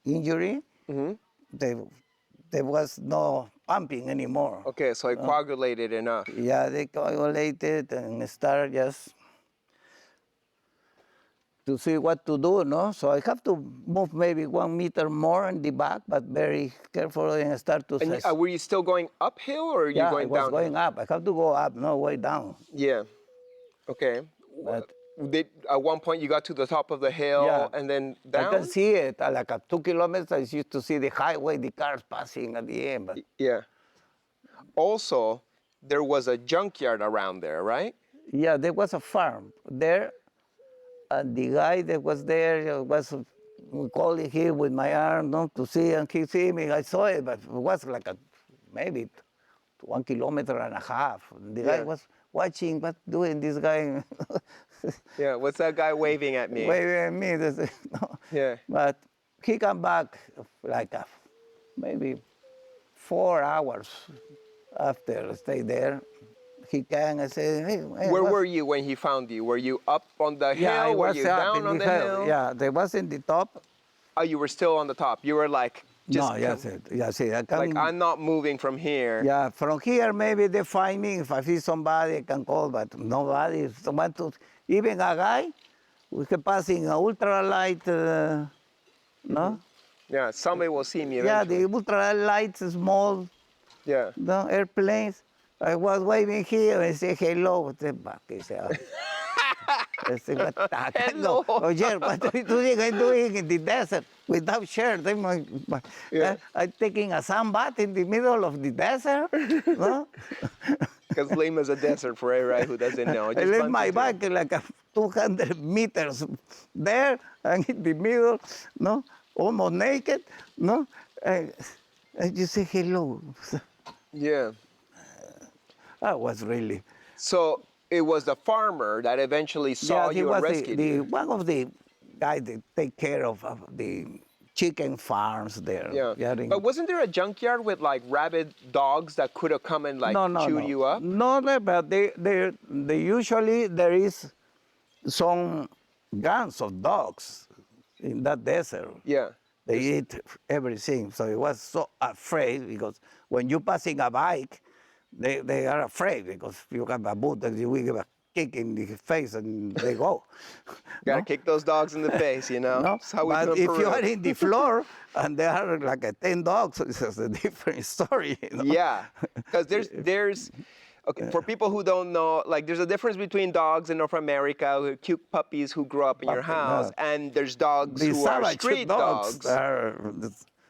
injury, there was no pumping anymore. Okay, so it coagulated enough. Yeah, they coagulated and start just to see what to do, no? So I have to move maybe 1 meter more in the back, but very carefully and start to And were you still going uphill or are you yeah, going I was down? going up. I have to go up, no way down. Yeah. Okay. But At one point you got to the top of the hill yeah, and then I down? can see it like at 2 kilometers. I used to see the highway, the cars passing at the end. But Yeah. Also, there was a junkyard around there, right? yeah, there was a farm there, and the guy that was there was calling him with my arm, no, to see, and he see me. I saw it, but it was like maybe 1.5 kilometers. The guy Yeah. was watching what doing this guy. Yeah. What's that guy waving at me? Waving at me. No. Yeah. But he come back like maybe 4 hours after stay there. He came and said, hey, Where were you when he found you? Were you up on the yeah, I hill? Were was you up down in on the hill? Yeah, they was in the top. Oh, you were still on the top. You were like, just No, yes, yes, I can, like, I'm not moving from here. yeah, from here maybe they find me. If I see somebody, I can call, but nobody. Someone to, even a guy, we can passing a ultralight, no? Yeah, somebody will see me Yeah, eventually. the ultralight, small, Yeah. no, airplanes. I was waving here and say hello. Say back. I say, I say, what the heck? Hello. Oh, yeah, what are you doing in the desert without shirt? Yeah. I'm taking a sunbath in the middle of the desert. No? Because Lima's a desert for everybody who doesn't know. I Just left bump my into it. bag like 200 meters there and in the middle, no, almost naked, no, and you say hello. Yeah. I was really. So it was the farmer that eventually saw he you and was rescued you. one of the guys that take care of the chicken farms there. Yeah. in- But wasn't there a junkyard with like rabid dogs that could have come and like chewed you up? No, but they usually there is some gangs of dogs in that desert. Yeah. They eat everything. So I was so afraid because when you're passing a bike, they are afraid because you have a boot that you will kick in the face and they go. Gotta No? kick those dogs in the face, you know? No, That's how we do but in if you Peru. are in the floor and there are like 10 dogs, it's a different story. You know? Yeah, because there's okay, for people who don't know, like there's a difference between dogs in North America, who are cute puppies who grow up in your house, No. and there's dogs The who are savage street dogs dogs. are.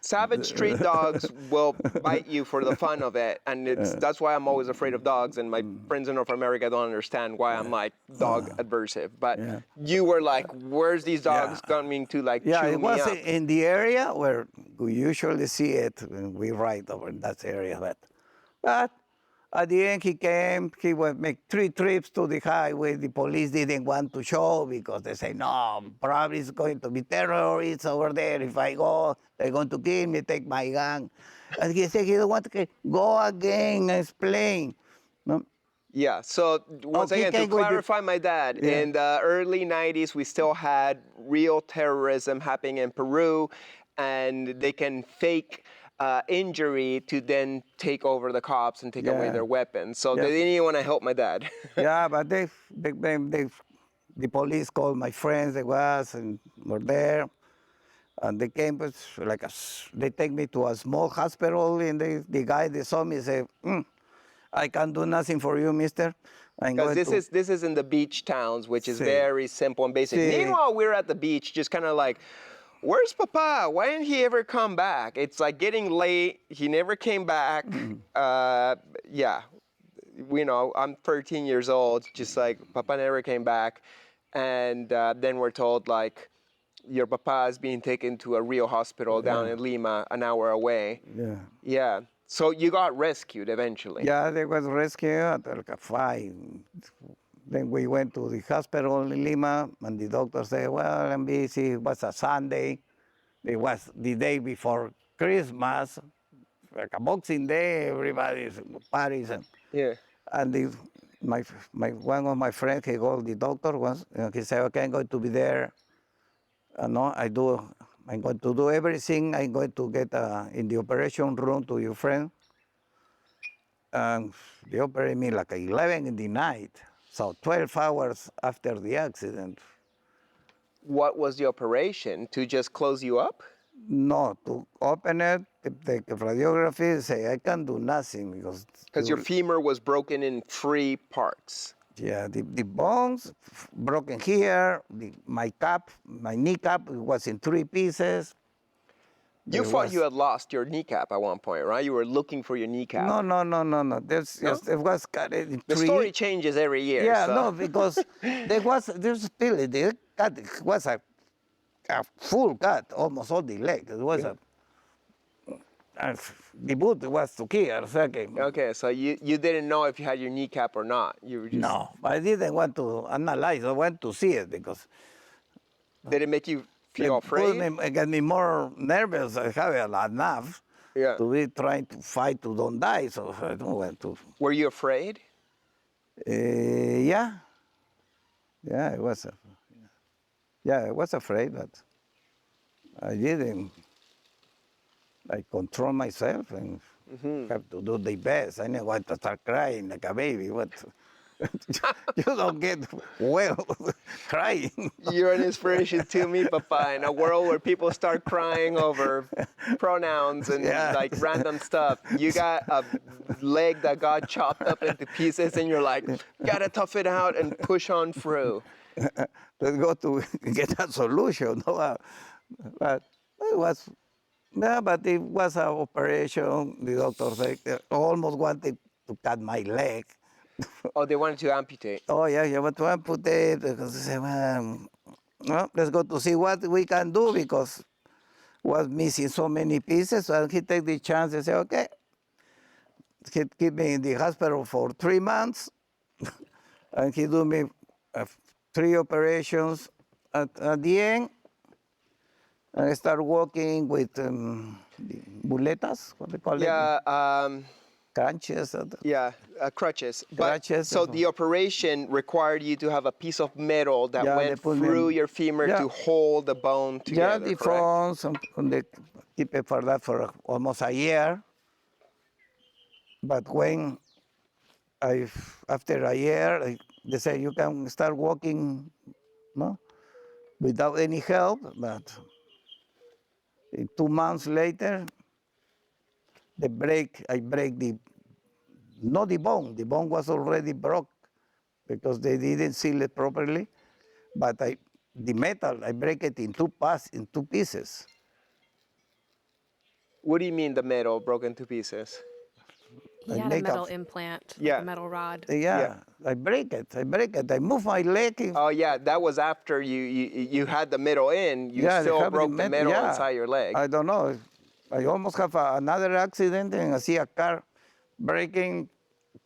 Savage street dogs will bite you for the fun of it, and that's why I'm always afraid of dogs. And my friends in North America don't understand why I'm like dog adversive. But Yeah. you were like, "Where's these dogs Yeah. coming to like Yeah, chew it me was up?" in the area where we usually see it when we ride over in that area. But at the end, he came, he would make 3 trips to the highway. The police didn't want to show because they say, no, probably it's going to be terrorists over there. If I go, they're going to kill me, take my gun. And he said he don't want to go again and explain. No? Yeah, so once he again, to came with the- clarify my dad, Yeah. in the early 90s, we still had real terrorism happening in Peru, and they can fake injury to then take over the cops and take away Yeah. their weapons. So Yeah. they didn't even want to help my dad. Yeah, but the police called my friends, they was, and were there. And they came with they take me to a small hospital, and the guy, they saw me, say, I can't do nothing for you, mister. I'm Because going to. this is in the beach towns, which is Sí. very simple and basic. Sí. Meanwhile, we're at the beach, just kind of like, where's Papa? Why didn't he ever come back? It's like getting late. He never came back. Yeah, you know, I'm 13 years old, just like Papa never came back. And then we're told like, your Papa is being taken to a real hospital down in Lima, an hour away. Yeah. Yeah. So you got rescued eventually. Yeah, they was rescued at like 5. Then we went to the hospital in Lima, and the doctor said, well, I'm busy. It was a Sunday. It was the day before Christmas, like a Boxing Day, everybody's parties. Yeah. And one of my friends, he called the doctor once, and he said, okay, I'm going to be there. No, I'm going to do everything. I'm going to get in the operation room to your friend. And they operated me like 11 in the night. So 12 hours after the accident. What was the operation? To just close you up? No, to open it, take a radiography, say, I can't do nothing Because your femur was broken in 3 parts. yeah, the bones broken here, my kneecap was in 3 pieces. You thought you had lost your kneecap at one point, right? You were looking for your kneecap. No. There's No? just, it was cut in The 3. story changes every year. Yeah, so. no, because there's still, it was a full cut, almost all the leg. It was the boot was to here, second. Okay, so you didn't know if you had your kneecap or not. You were just, No, I didn't want to analyze. I want to see it because Did it make you feel afraid? it got me more nervous. I have enough Yeah. to be trying to fight to don't die. So I don't want to. Were you afraid? Yeah, I was. Yeah, I was afraid, but I didn't. I control myself and have to do the best. I didn't want to start crying like a baby. What? You don't get well crying. You're an inspiration to me, Papa, in a world where people start crying over pronouns and Yeah. like random stuff. You got a leg that got chopped up into pieces and you're like, gotta tough it out and push on through. Let's go to get a solution. No? But it was, yeah, but it was an operation. The doctor said almost wanted to cut my leg. Oh, they wanted to amputate. Oh yeah, you want to amputate because they said, well, let's go to see what we can do because was missing so many pieces. And he take the chance and say, okay, he keep me in the hospital for 3 months, and he do me 3 operations. At the end, I start walking with the muletas, what they call it? Yeah, Crunches. yeah, crutches. Crutches, So that's the operation required you to have a piece of metal that Yeah, they went put me through in- your femur Yeah. to hold the bone Yeah, together, the correct? phones, and they keep it for that for almost a year. But when after a year, They say you can start walking, no, without any help, but 2 months later, I break not the bone was already broke because they didn't seal it properly, but the metal, I break it in two pieces. What do you mean the metal broke into pieces? He I had a make metal a, implant, like Yeah. a metal rod. Yeah. I break it, I move my leg. Oh yeah, that was after you had the metal in. You Yeah, they still have broke the metal yeah. inside your leg. I don't know. I almost have another accident and I see a car braking,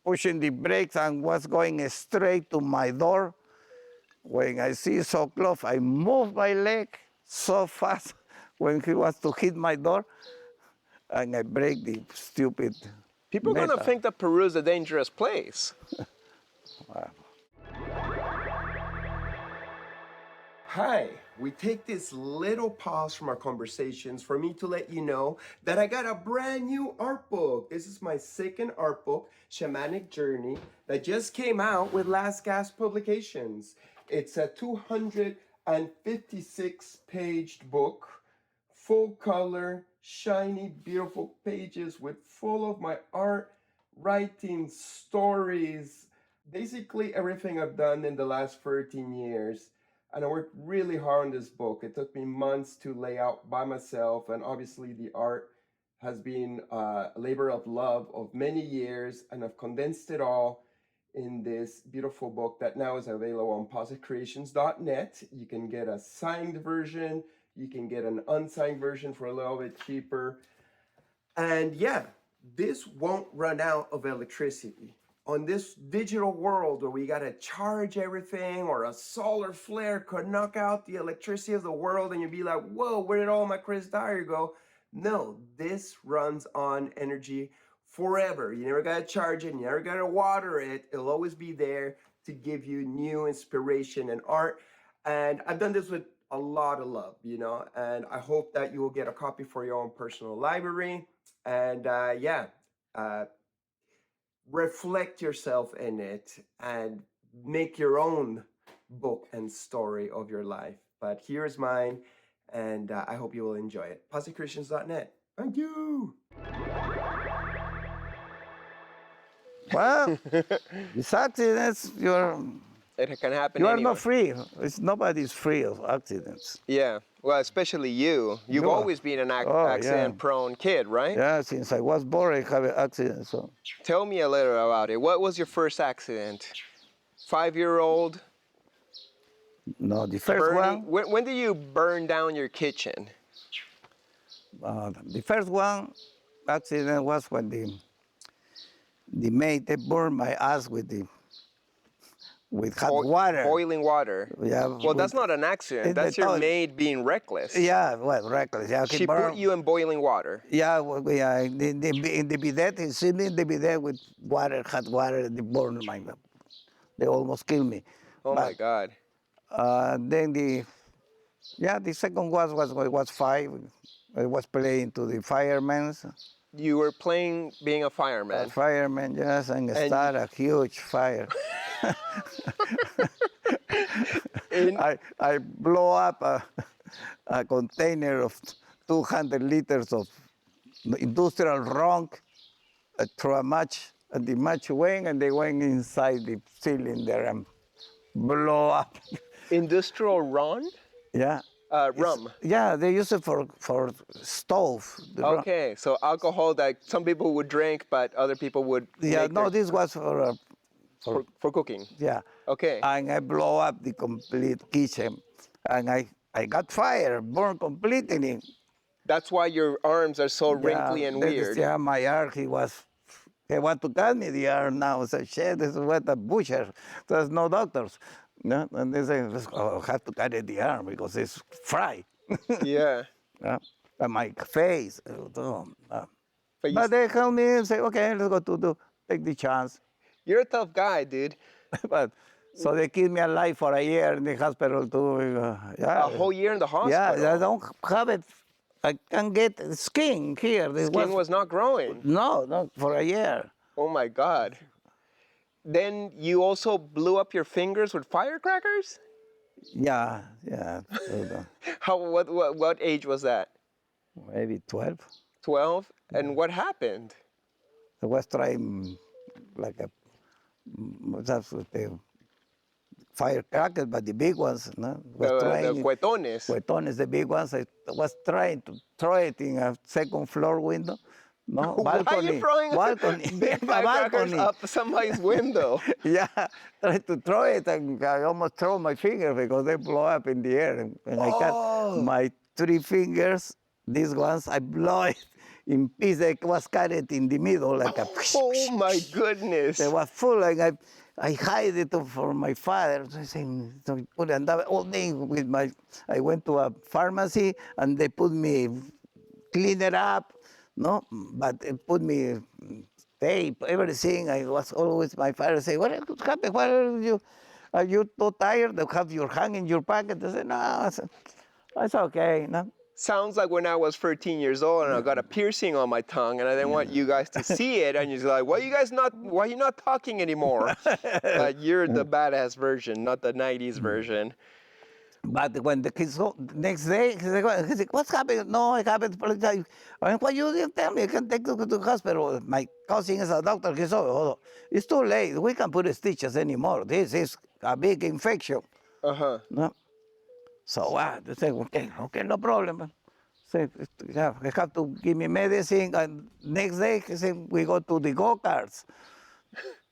pushing the brakes and was going straight to my door. When I see so close, I move my leg so fast when he was to hit my door and I break the stupid People are gonna metal. think that Peru is a dangerous place. Hi, we take this little pause from our conversations for me to let you know that I got a brand new art book. This is my second art book, Shamanic Journey, that just came out with Last Gasp Publications. It's a 256 paged book, full color, shiny, beautiful pages with full of my art, writing, stories, basically everything I've done in the last 13 years. And I worked really hard on this book. It took me months to lay out by myself, and obviously the art has been a labor of love of many years, and I've condensed it all in this beautiful book that now is available on positcreations.net. You can get a signed version, you can get an unsigned version for a little bit cheaper. And yeah, this won't run out of electricity. On this digital world where we gotta charge everything, or a solar flare could knock out the electricity of the world and you'd be like, whoa, where did all my Chris Dyer go? No, this runs on energy forever. You never gotta charge it, you never gotta water it. It'll always be there to give you new inspiration and art. And I've done this with a lot of love, and I hope that you will get a copy for your own personal library. And reflect yourself in it and make your own book and story of your life. But here's mine, and I hope you will enjoy it. PositiveChristians.net. Thank you. Well, these accidents, It can happen you are anywhere. not free. Nobody's free of accidents. Yeah, well, especially you. You've You are. always been an Oh, yeah. accident-prone kid, right? Yeah, since I was born, I have an accident. So Tell me a little about it. What was your first accident? 5-year-old? no, the first Burning? one, When did you burn down your kitchen? the first one accident was when the maid they burned my ass with hot water. Boiling water. Yeah. Well, that's not an accident. That's your maid being reckless. Yeah, well, reckless. Yeah, She put you in boiling water. Yeah, yeah. In the bidet, he's sitting in the bidet with water, hot water. They burned my. They almost killed me. Oh my God. Then the second was 5. I was playing to the firemen. You were playing being a fireman. Firemen, yes, and start a huge fire. I blow up a container of 200 liters of industrial rum, throw a match, and the match went, and they went inside the cylinder and blow up. Industrial rum? Yeah. Rum. Yeah, they use it for stove. Rum. Okay, so alcohol that some people would drink, but other people would. Yeah, no, this was for cooking. Yeah. Okay. And I blow up the complete kitchen, and I got fire, burned completely. That's why your arms are so wrinkly and weird. Yeah, my arm, he want to cut me the arm now. I said, shit, this is what a butcher. There's no doctors. No? And they say, I have to cut it the arm because it's fried. Yeah. Yeah. And my face. But But they help me and say, okay, let's go take the chance. you're a tough guy, dude. But so they keep me alive for a year in the hospital too. Yeah. A whole year in the hospital. Yeah, I don't have it. I can't get skin here. Skin was not growing. No, for a year. Oh my God. then you also blew up your fingers with firecrackers? Yeah, yeah. So What age was that? maybe 12. 12? And what happened? I was trying like a that's what the firecrackers, but the big ones. No, was The trying cuetones. cuetones, the big ones. I was trying to throw it in a second floor window. No, Why are you balcony, throwing balcony, big a firecrackers balcony. up somebody's window? Yeah, tried to throw it, and I almost throw my finger because they blow up in the air. And I cut Oh. my 3 fingers. These ones, I blow it in pieces. I was cut it in the middle like a. Oh my goodness. They was full, and I hide it for my father. So I say, so I put it and that all day with my. I went to a pharmacy and they put me clean it up, no, but they put me tape, everything. I was always my father say, what happened? Why are you too tired to have your hand in your pocket? I said, no, it's okay, no. Sounds like when I was 13 years old and I got a piercing on my tongue and I didn't want you guys to see it and you're like, why are you not talking anymore? But you're the badass version, not the 90s version. But when the kids go next day, he said, what's happening? No, it happened. I mean, what you didn't tell me? I can take you to the hospital. My cousin is a doctor. He said, oh, it's too late. We can't put stitches anymore. This is a big infection. Uh-huh. No? So they say, okay, no problem. Say, yeah, they have to give me medicine. And next day, he said, we go to the go-karts.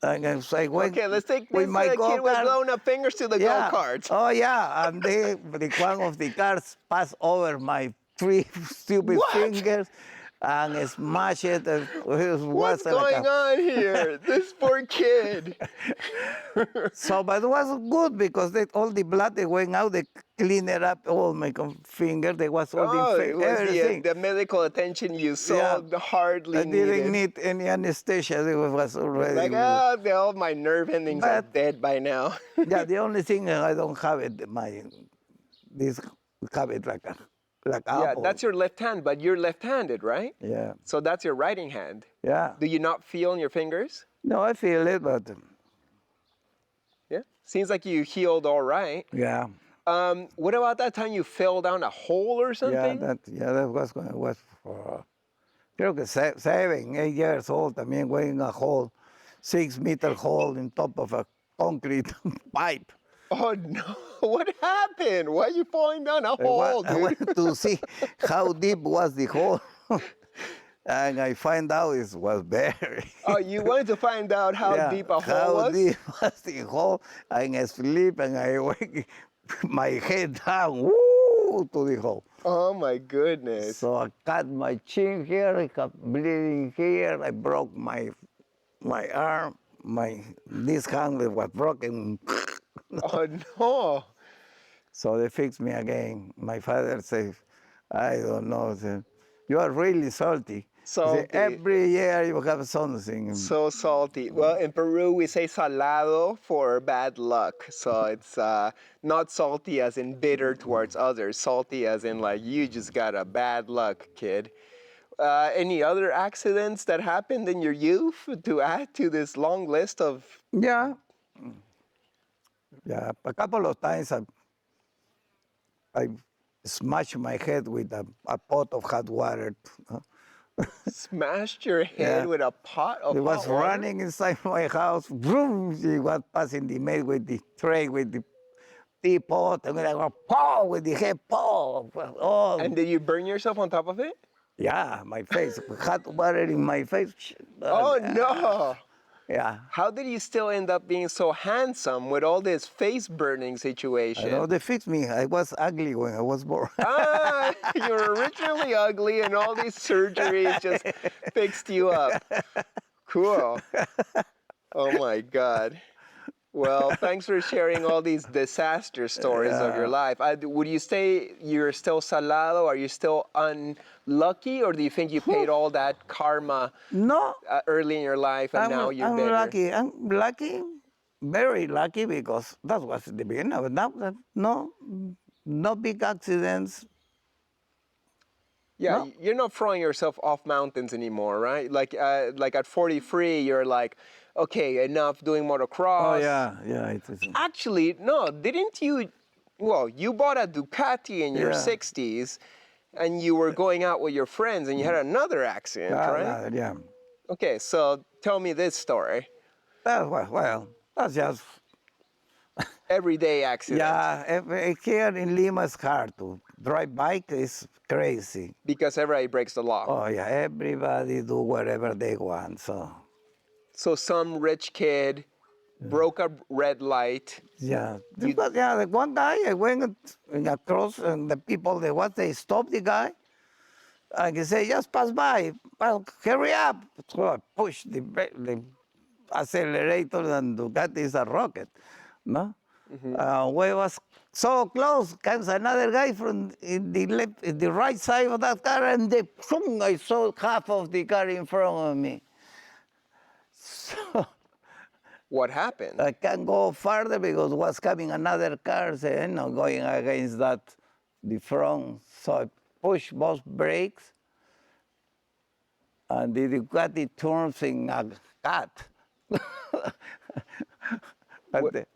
And so I went Okay, let's take with this my kid with go-kart. blown up fingers to the Yeah. go-karts. Oh, yeah. And one of the cars passed over my 3 stupid What? fingers and smashed it. And it What's was like going on here? This poor kid. So, but it was good because all the blood that went out, they cleaned it up, all my finger. There was all Oh, the it was everything. the medical attention you so hardly I didn't needed. need any anesthesia. It was already. Like, all my nerve endings are But- dead by now. Yeah, the only thing I don't have it, this habit like Yeah, apple. that's your left hand, but you're left-handed, right? Yeah, So that's your writing hand. yeah. Do you not feel in your fingers? No, I feel it, but Yeah. Seems like you healed all right. yeah, What about that time you fell down a hole or something? that was when I was creo que 7, 8 years old. También went in a hole, 6-meter hole in top of a concrete pipe. Oh no! What happened? Why are you falling down a hole, I dude? went to see how deep was the hole, and I find out it was very. Oh, you wanted to find out how Yeah, deep a hole how was? deep was the hole? And I sleep and I wake my head down, woo, to the hole. Oh my goodness! So I cut my chin here, I got bleeding here, I broke my arm, this hand was broken. Oh no! So they fixed me again. My father said, I don't know, said, you are really salty. He said, Salty. every year you have something. So salty. Well, in Peru we say salado for bad luck. So it's not salty as in bitter towards others. Salty as in like you just got a bad luck, kid. Any other accidents that happened in your youth to add to this long list of? Yeah. Yeah, a couple of times I smashed my head with a pot of hot water. Smashed your head Yeah. with a pot of It was hot water? running inside my house. Vroom, she was passing the maid with the tray with the teapot, and I go, paw, with the head, paw. Oh, And did you burn yourself on top of it? yeah, my face, hot water in my face. Oh no! Yeah. How did you still end up being so handsome with all this face burning I situation? know they fixed me. I was ugly when I was born. Ah, you were originally ugly and all these surgeries just fixed you up. Cool. Oh my God. Well, thanks for sharing all these disaster stories of your life. Would you say you're still salado? Are you still unlucky? Or do you think you paid all that karma No, early in your life and now you're I'm better? lucky. I'm lucky, very lucky, because that was the beginning. But now, no big accidents. Yeah, No. you're not throwing yourself off mountains anymore, right? Like at 43, you're like, okay, enough doing Oh, motocross. yeah, it is. Actually, no, didn't you? Well, you bought a Ducati in your Yeah. 60s and you were going out with your friends and you had another accident, right? Yeah. Okay, so tell me this story. Well, that's just, Everyday accident. yeah, here in Lima it's hard to drive bike is crazy. Because everybody breaks the law. Oh, yeah, everybody do whatever they want, so. So some rich kid broke a red light. Yeah, You, but yeah, like one guy, I went across and the people, they stopped the guy. And he said, just pass by, well, hurry up. So I pushed the accelerator and Ducati is a rocket, no? We was so close, comes another guy from in the right side of that car and boom, I saw half of the car in front of me. So what happened? I can't go farther because was coming another car, saying, no, going against that, the front. So I pushed both brakes, and the Ducati turns in a cat.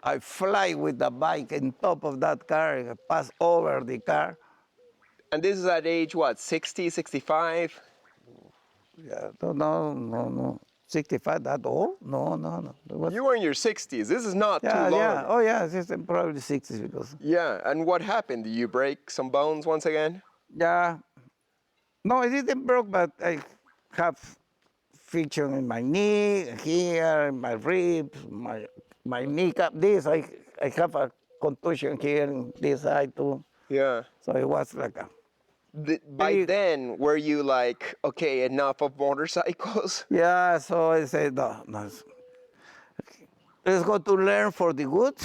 I fly with the bike on top of that car, I pass over the car. And this is at age what, 60, 65? Yeah, no. 65, that old? No. It was, You were in your 60s. This is not too long. yeah. Oh, yeah, it's probably 60s because, Yeah, and what happened? Did you break some bones once again? yeah. No, I didn't broke, but I have friction in my knee, here, in my ribs, my kneecap. This, I have a contusion here in this side too. Yeah. So it was like a, By Big- then, were you like, okay, enough of motorcycles? yeah, so I said, no, let's go to learn for the good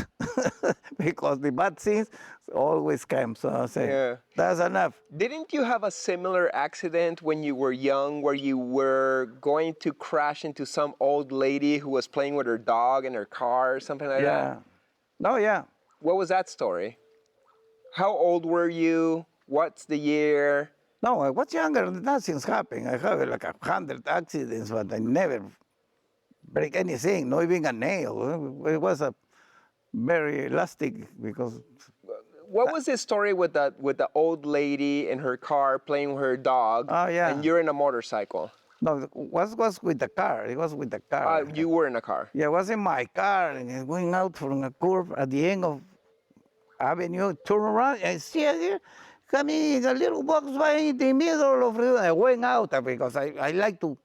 because the bad things always come. So I said, Yeah. that's enough. Didn't you have a similar accident when you were young where you were going to crash into some old lady who was playing with her dog in her car or something like that? Yeah. No, yeah. What was that story? How old were you? What's the year? No, I was younger, nothing's happened. I have like 100 accidents, but I never break anything, not even a nail. It was a very elastic because, What was this story with the old lady in her car playing with her dog? Oh, yeah. And you're in a motorcycle. no, it was with the car. It was with the car. You were in a car. Yeah, it was in my car and it's going out from a curve at the end of Avenue, turn around and see it here. Coming a little Volkswagen in the middle of it. I went out because I like to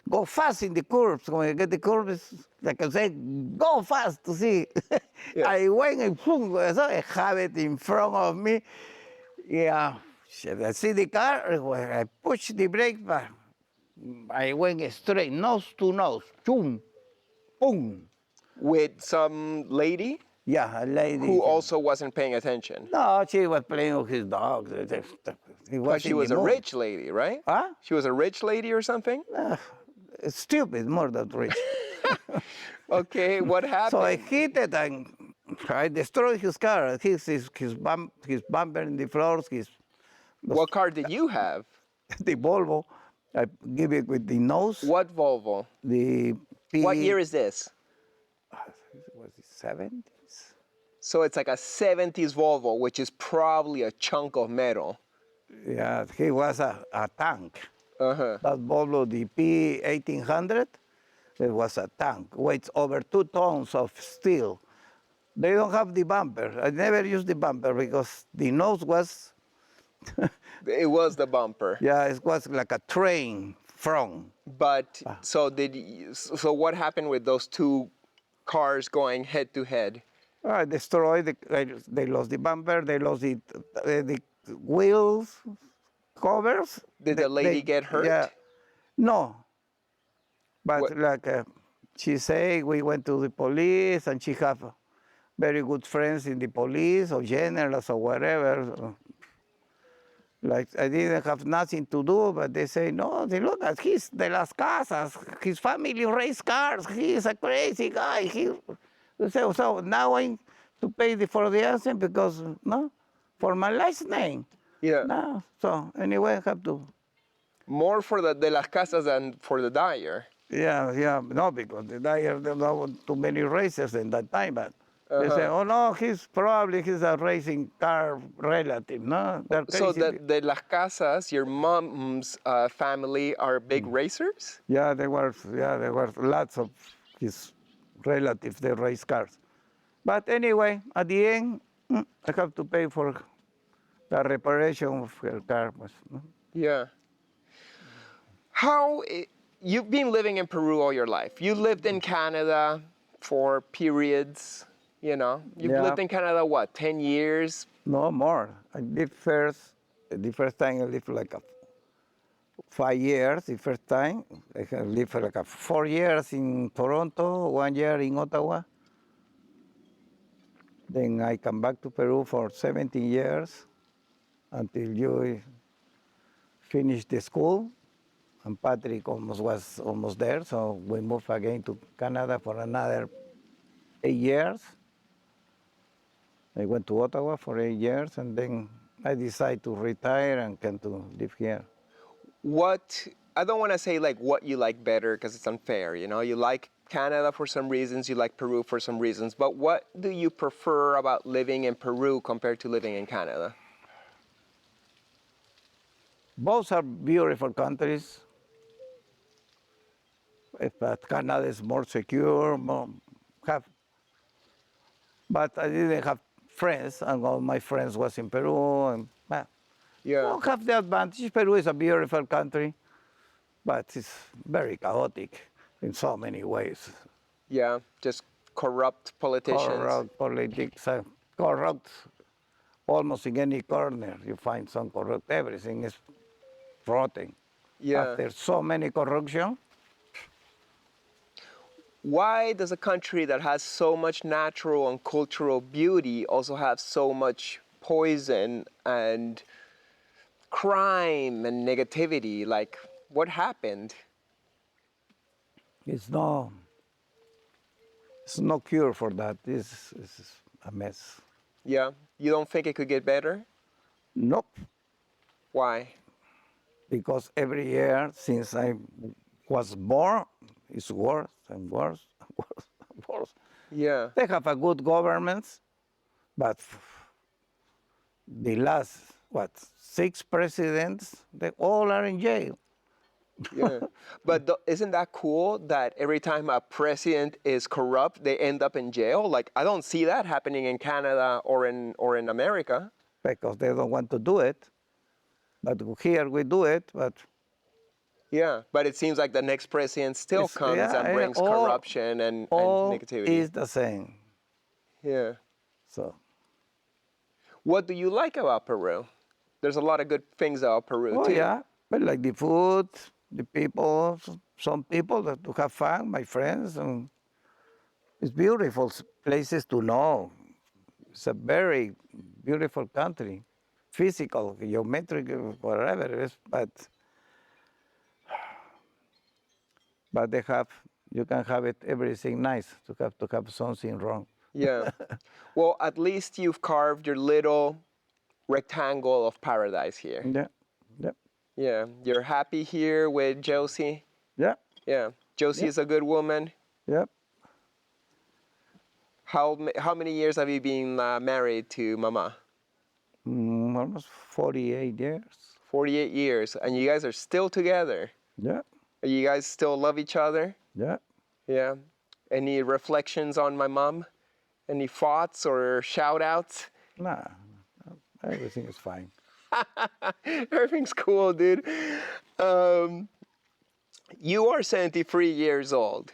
go fast in the curves. When I get the curves, like I say, go fast to see. Yeah. I went and boom, so I have it in front of me. Yeah, I see the car, when I push the brake, but I went straight, nose to nose, boom, boom. With some lady Yeah, a lady. who also wasn't paying attention. No, she was playing with his dog. He But she was a rich lady, right? Huh? She was a rich lady or something? Stupid, more than rich. Okay, what happened? So I hit it and I destroyed his car. His bumper in the floors, What car did you have? the Volvo. I give it with the nose. What Volvo? The What year is this? Was it 70s? So it's like a 70s Volvo, which is probably a chunk of metal. Yeah, he was a tank. Uh-huh. That Volvo, the P1800, it was a tank. Weighs over 2 tons of steel. They don't have the bumper. I never used the bumper because the nose was, It was the bumper. yeah, it was like a train front. But so what happened with those two cars going head to head? I destroyed, they lost the bumper, they lost the wheels, covers. Did the lady get hurt? Yeah, no. But What- like she said, we went to the police and she have very good friends in the police or generals or whatever. Like I didn't have nothing to do, but they say, no, they look at he's de las casas. His family race cars. He's a crazy guy. They say, so now I'm to pay for the accident because, no, for my last name. Yeah. No, so anyway, I have to. More for the de las casas than for the Dyer. Yeah. No, because the Dyer, there were too many races in that time, but they say, Uh-huh. oh no, he's a racing car relative. No, they're So crazy. the Las Casas, your mom's family, are big racers? Yeah, there were lots of his relatives, they race cars. But anyway, at the end, I have to pay for the reparation of her car. No? Yeah. How you've been living in Peru all your life. You lived in Canada for periods, you know. You've Yeah, lived in Canada what, 10 years? no more. The first time I lived like 5 years. The first time I have lived for like 4 years in Toronto, 1 year in Ottawa. Then I come back to Peru for 17 years until you finish the school. And Patrick was almost there, so we moved again to Canada for another 8 years. I went to Ottawa for 8 years, and then I decided to retire and come to live here. What, I don't want to say like what you like better because it's unfair, you know. You like Canada for some reasons, you like Peru for some reasons, but what do you prefer about living in Peru compared to living in Canada? Both are beautiful countries, but Canada is more secure, have, but I didn't have friends, and all my friends was in Peru, and Yeah. well, have the advantage. Peru is a beautiful country, but it's very chaotic in so many ways. Yeah, just corrupt politicians. Corrupt politics, corrupt almost in any corner. You find some corrupt. Everything is rotten. Yeah. After so many corruption, Why does a country that has so much natural and cultural beauty also have so much poison and crime and negativity? Like, what happened? it's no, it's no cure for that. It's a mess. Yeah, you don't think it could get better? Nope, Why? because every year since I was born, it's worse and worse and worse and worse. Yeah, They have a good government, but the last, 6 presidents, they all are in jail. yeah. But isn't that cool that every time a president is corrupt, they end up in jail? Like, I don't see that happening in Canada or in America. Because they don't want to do it. But here we do it, but Yeah, but it seems like the next president still it's, comes and yeah, brings corruption and all negativity. is the same. Yeah. So, What do you like about Peru? There's a lot of good things about Peru oh too. yeah, but like the food, the people, some people that to have fun, my friends, and it's beautiful places to know. It's a very beautiful country, physical, geometric, whatever it is, but they have, you can have it everything nice to have something wrong. Yeah. Well, at least you've carved your little rectangle of paradise here. Yeah, yeah, Yeah. You're happy here with Josie. yeah, Yeah. Josie yeah, is a good woman. yeah. How many years have you been married to Mama? Almost 48 years. 48 years. And you guys are still together. Yeah, You guys still love each other? yeah. Yeah. Any reflections on my mom? Any thoughts or shout outs? Nah, everything is fine. Everything's cool, dude. You are 73 years old.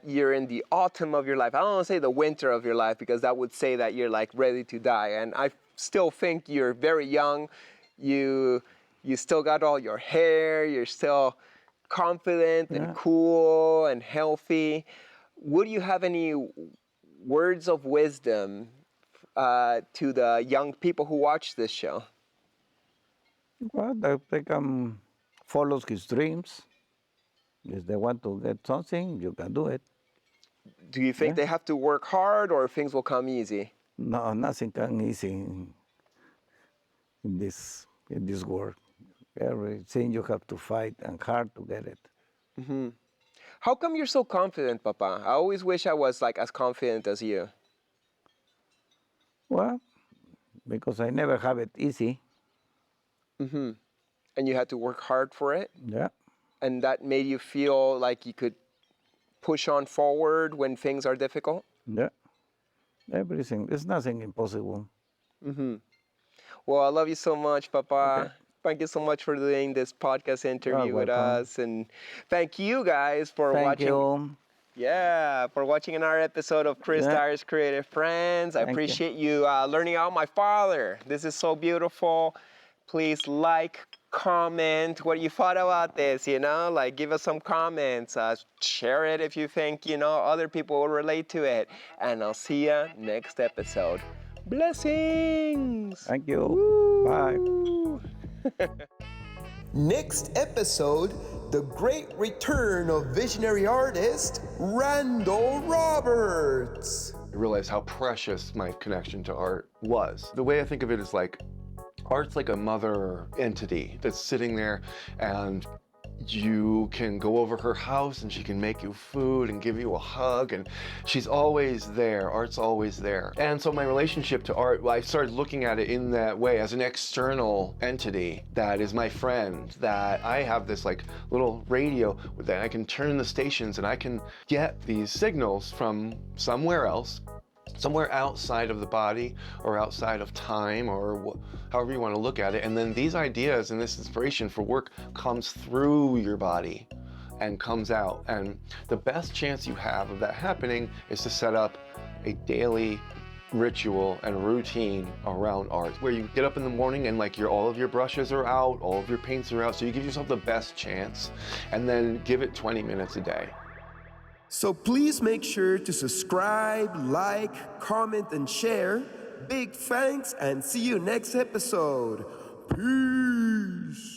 You're in the autumn of your life. I don't want to say the winter of your life because that would say that you're like ready to die. And I still think you're very young. You still got all your hair. You're still confident and Yeah. cool and healthy. Would you have any words of wisdom to the young people who watch this show? Well, they can follow his dreams. If they want to get something, you can do it. Do you think Yeah. they have to work hard or things will come easy? No, nothing can easy in this world. Everything you have to fight and hard to get it. How come you're so confident, Papa? I always wish I was like as confident as you. Well, because I never have it easy. Mm-hmm. And you had to work hard for it? Yeah, And that made you feel like you could push on forward when things are difficult? yeah. Everything. There's nothing impossible. Mm-hmm. Well, I love you so much, Okay. Papa. Thank you so much for doing this podcast You're interview with welcome. us. And thank you guys for Thank watching. you. Yeah, for watching another episode of Chris Yeah, Dyer's Creative Friends. I thank you. appreciate you learning about my father. This is so beautiful. Please like, comment what you thought about this, like give us some comments. Share it if you think, other people will relate to it. And I'll see you next episode. Blessings! Thank you. Bye. Woo! Next episode, the great return of visionary artist Randall Roberts. I realized how precious my connection to art was. The way I think of it is like, art's like a mother entity that's sitting there, and you can go over her house and she can make you food and give you a hug, and she's always there. Art's always there. And so my relationship to art, I started looking at it in that way, as an external entity that is my friend, that I have this like little radio that I can turn the stations and I can get these signals from somewhere else, somewhere outside of the body or outside of time, or however you want to look at it. And then these ideas and this inspiration for work comes through your body and comes out. And the best chance you have of that happening is to set up a daily ritual and routine around art, where you get up in the morning and like all of your brushes are out, all of your paints are out, so you give yourself the best chance, and then give it 20 minutes a day. So please make sure to subscribe, like, comment, and share. Big thanks, and see you next episode. Peace.